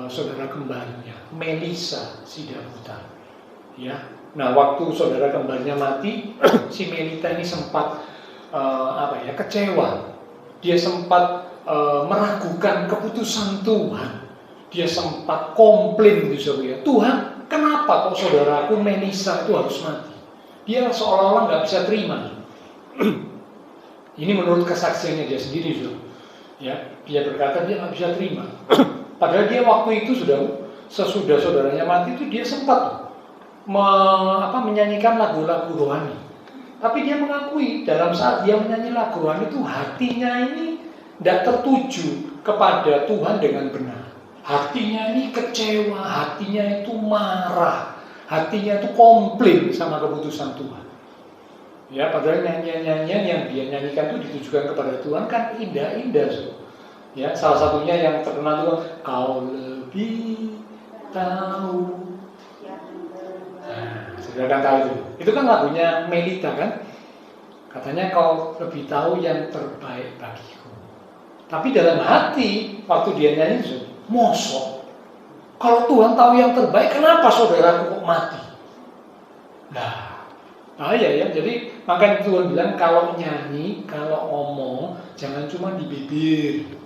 saudara kembarnya Melisa Sidaputra. Ya. Nah, waktu saudara kembarnya mati, si Melita ini sempat kecewa. Dia sempat meragukan keputusan Tuhan. Dia sempat komplain gitu saudara. Tuhan, kenapa kok saudaraku Melisa itu harus mati? Dia seolah-olah nggak bisa terima. Ini menurut kesaksiannya dia sendiri, saudara. Ya, dia berkata dia nggak bisa terima. Padahal dia waktu itu sesudah saudaranya mati itu dia sempat menyanyikan lagu-lagu rohani. Tapi dia mengakui dalam saat dia menyanyi lagu rohani itu hatinya ini tidak tertuju kepada Tuhan dengan benar. Hatinya ini kecewa, hatinya itu marah, hatinya itu komplain sama keputusan Tuhan. Ya, padahal nyanyian-nyanyian yang dia nyanyikan itu ditujukan kepada Tuhan kan indah-indah. Ya, salah satunya yang terkenal itu kau lebih tahu. Nah, sudah kan tahu itu. Itu kan lagunya Melita kan? Katanya kau lebih tahu yang terbaik bagiku. Tapi dalam hati waktu dia nyanyi itu, mosok. Kalau Tuhan tahu yang terbaik, kenapa saudaraku kok mati? Nah, bahaya ya. Jadi makanya Tuhan bilang kalau nyanyi, kalau ngomong, jangan cuma di bibir.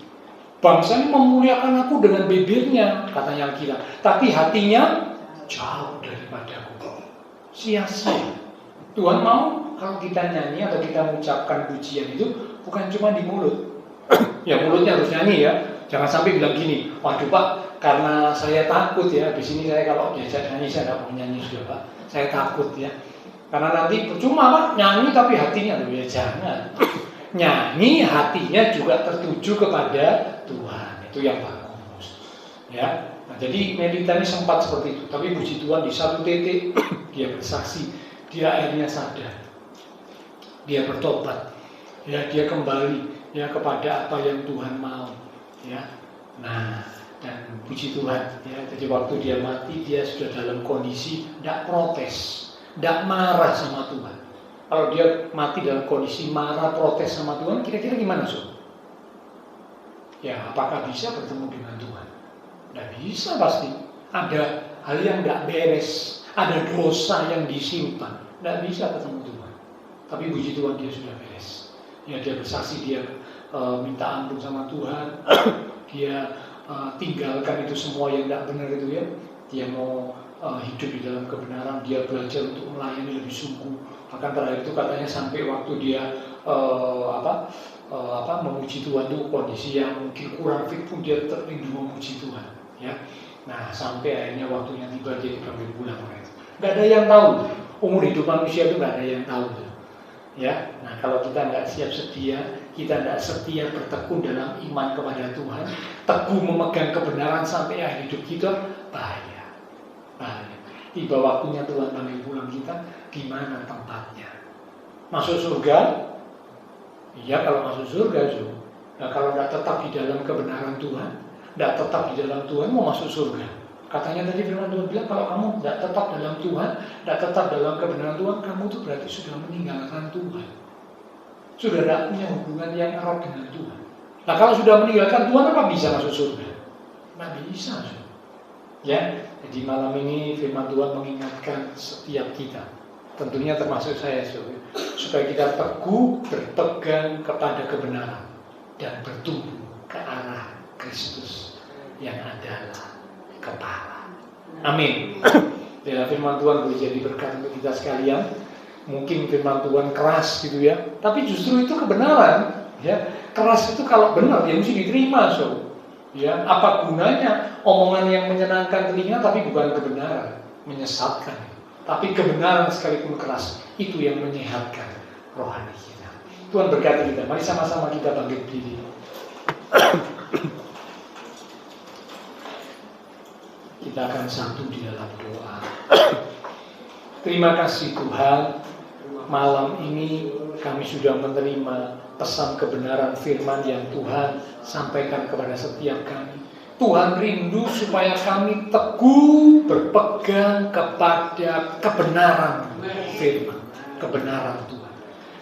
Bangsa ini memuliakan aku dengan bibirnya, kata yang gila. Tapi hatinya jauh daripadaku. Sia-sia. Tuhan mau kalau kita nyanyi atau kita mengucapkan pujian itu bukan cuma di mulut. Ya mulutnya harus nyanyi ya. Jangan sampai bilang gini, waduh Pak, karena saya takut ya. Di sini saya kalau diajak nyanyi saya tidak mau nyanyi sudah Pak. Saya takut ya. Karena nanti percuma Pak, nyanyi tapi hatinya ya jangan. Nyanyi hatinya juga tertuju kepada Tuhan. Itu yang bagus. Ya. Nah, jadi Melita ini sempat seperti itu, tapi puji Tuhan di satu titik dia bersaksi, dia akhirnya sadar. Dia bertobat. Ya, dia kembali ya kepada apa yang Tuhan mau. Ya. Nah, dan puji Tuhan ya. Jadi waktu dia mati dia sudah dalam kondisi tidak protes, tidak marah sama Tuhan. Kalau dia mati dalam kondisi marah, protes sama Tuhan, kira-kira gimana, Sob? Ya, apakah bisa bertemu dengan Tuhan? Tidak bisa pasti. Ada hal yang tidak beres, ada dosa yang disimpan, tidak bisa ketemu Tuhan. Tapi puji Tuhan dia sudah beres. Ya, dia bersaksi, dia minta ampun sama Tuhan, dia tinggalkan itu semua yang tidak benar itu ya. Dia mau hidup di dalam kebenaran, dia belajar untuk melayani lebih sungguh. Bahkan terakhir itu katanya sampai waktu dia memuji Tuhan itu kondisi yang mungkin kurang fit pun dia rindu memuji Tuhan. Ya, nah sampai akhirnya waktunya tiba dia dipanggil pulang. Gak ada yang tahu umur hidup manusia itu, gak ada yang tahu. Ya, nah kalau kita nggak siap setia, kita nggak setia bertekun dalam iman kepada Tuhan, teguh memegang kebenaran sampai akhir hidup kita, bahaya. Tiba waktunya Tuhan panggil pulang kita, gimana tempatnya? Masuk surga? Iya kalau masuk surga, so. Nah kalau tidak tetap di dalam kebenaran Tuhan, tidak tetap di dalam Tuhan, mau masuk surga. Katanya tadi firman Tuhan bilang kalau kamu tidak tetap dalam Tuhan, tidak tetap dalam kebenaran Tuhan, kamu itu berarti sudah meninggalkan Tuhan. Sudah tidak punya hubungan yang erat dengan Tuhan. Nah kalau sudah meninggalkan Tuhan, apa bisa masuk surga? Tidak bisa, so. Ya, jadi malam ini firman Tuhan mengingatkan setiap kita, tentunya termasuk saya, supaya kita teguh berpegang kepada kebenaran dan bertumbuh ke arah Kristus yang adalah kepala. Amin. Ya, firman Tuhan boleh jadi berkat untuk kita sekalian. Mungkin firman Tuhan keras gitu ya, tapi justru itu kebenaran. Ya, keras itu kalau benar ya mesti diterima, so. Ya, apa gunanya omongan yang menyenangkan telinga tapi bukan kebenaran, menyesatkan. Tapi kebenaran sekalipun keras itu yang menyehatkan rohani kita. Tuhan berkati kita. Mari sama-sama kita bangkit berdiri. Kita akan satu di dalam doa. Terima kasih Tuhan, malam ini kami sudah menerima pesan kebenaran firman yang Tuhan sampaikan kepada setiap kami. Tuhan rindu supaya kami teguh berpegang kepada kebenaran firman, kebenaran Tuhan.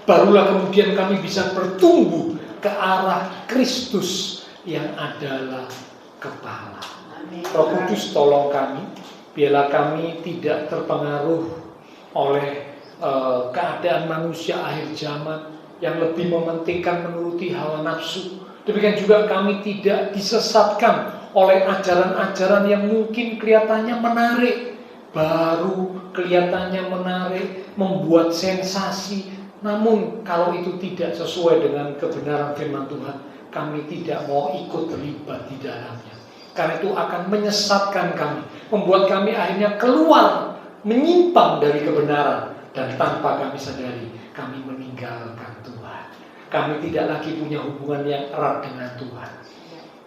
Barulah kemudian kami bisa bertumbuh ke arah Kristus yang adalah kepala. Roh Kudus tolong kami, biarlah kami tidak terpengaruh oleh keadaan manusia akhir zaman yang lebih mementingkan menuruti hawa nafsu. Demikian juga kami tidak disesatkan oleh ajaran-ajaran yang mungkin kelihatannya menarik, baru kelihatannya menarik, membuat sensasi. Namun kalau itu tidak sesuai dengan kebenaran firman Tuhan, kami tidak mau ikut terlibat di dalamnya. Karena itu akan menyesatkan kami, membuat kami akhirnya keluar, menyimpang dari kebenaran, dan tanpa kami sadari, kami meninggalkan Tuhan. Kami tidak lagi punya hubungan yang erat dengan Tuhan.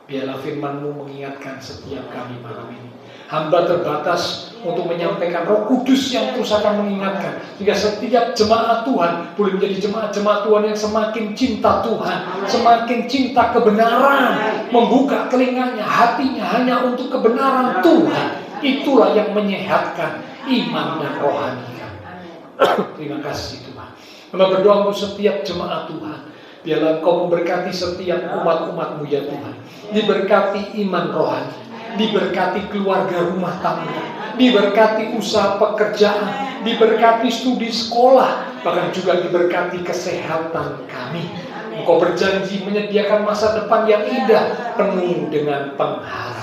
Biarlah firman-Mu mengingatkan setiap kami malam ini. Hamba terbatas untuk menyampaikan, Roh Kudus yang terus akan mengingatkan, sehingga setiap jemaat Tuhan boleh menjadi jemaat-jemaat Tuhan yang semakin cinta Tuhan, semakin cinta kebenaran, membuka telinganya, hatinya hanya untuk kebenaran Tuhan. Itulah yang menyehatkan iman dan rohani kami. Terima kasih Tuhan. Hamba berdoa untuk setiap jemaat Tuhan, biarlah Engkau memberkati setiap umat-umat-Mu ya Tuhan. Diberkati iman rohani, diberkati keluarga rumah tangga, diberkati usaha pekerjaan, diberkati studi sekolah, bahkan juga diberkati kesehatan kami. Engkau berjanji menyediakan masa depan yang indah, penuh dengan pengharapan.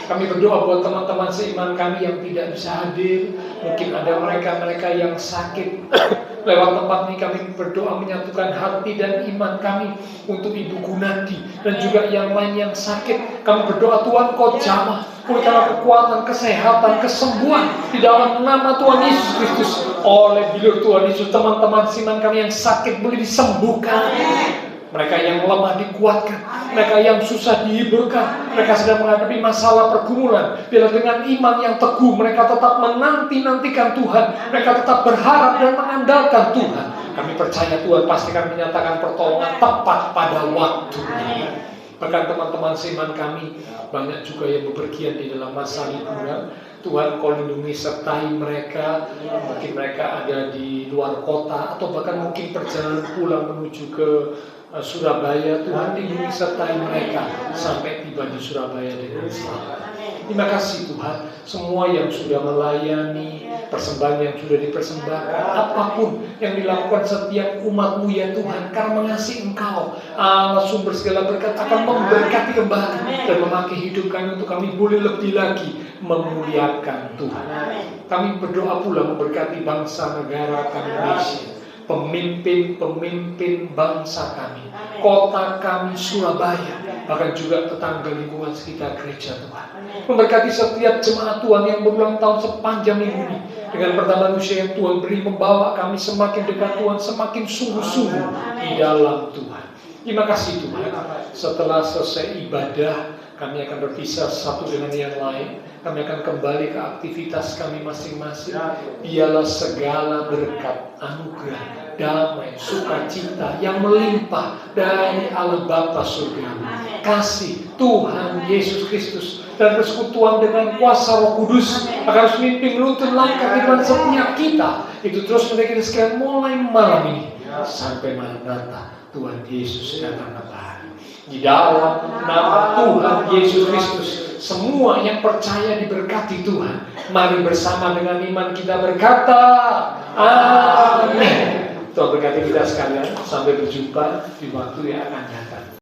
Kami berdoa buat teman-teman seiman kami yang tidak bisa hadir. Mungkin ada mereka-mereka yang sakit. Lewat tempat ini kami berdoa menyatukan hati dan iman kami untuk Ibu Gunadi dan juga yang lain yang sakit. Kami berdoa Tuhan Kau jamah, berikanlah kekuatan, kesehatan, kesembuhan di dalam nama Tuhan Yesus Kristus. Oleh bilur Tuhan Yesus, teman-teman seiman kami yang sakit boleh disembuhkan. Mereka yang lemah dikuatkan, mereka yang susah dihiburkan, mereka sedang menghadapi masalah pergumulan. Bila dengan iman yang teguh mereka tetap menanti-nantikan Tuhan, mereka tetap berharap dan mengandalkan Tuhan. Kami percaya Tuhan pasti akan menyatakan pertolongan tepat pada waktunya. Bahkan teman-teman seiman kami banyak juga yang bepergian di dalam masa liburan. Tuhan Kau lindungi sertai mereka. Mungkin mereka ada di luar kota atau bahkan mungkin perjalanan pulang menuju ke Surabaya. Tuhan lindungi sertai mereka sampai tiba di Surabaya dengan selamat. Terima kasih Tuhan, semua yang sudah melayani, persembahan yang sudah dipersembahkan, apapun yang dilakukan setiap umat-Mu ya Tuhan, karena mengasihi Engkau, Allah sumber segala berkat akan memberkati kembali dan memakai hidup kami untuk kami boleh lebih lagi memuliakan Tuhan. Kami berdoa pula memberkati bangsa negara kami Indonesia, pemimpin-pemimpin bangsa kami, kota kami Surabaya, bahkan juga tetangga lingkungan sekitar gereja Tuhan. Memberkati setiap jemaat Tuhan yang berulang tahun sepanjang minggu ini, dengan pertambahan usia yang Tuhan beri, membawa kami semakin dekat Tuhan, semakin sungguh-sungguh di dalam Tuhan. Terima kasih Tuhan. Setelah selesai ibadah, kami akan berpisah satu dengan yang lain. Kami akan kembali ke aktivitas kami masing-masing. Biarlah segala berkat, anugerah, damai, sukacita yang melimpah dari Allah Bapa Surgawi, kasih Tuhan Yesus Kristus dan persekutuan dengan kuasa Roh Kudus akan memimpin menuntun langkah kehidupan setiap kita. Itu terus menjadi sekalian mulai malam ini sampai Maranatha Tuhan Yesus datang kembali. Di dalam nama Tuhan Yesus Kristus, semua yang percaya diberkati Tuhan. Mari bersama dengan iman kita berkata, Amin. Tuhan berkati kita sekalian. Sampai berjumpa di waktu yang akan datang.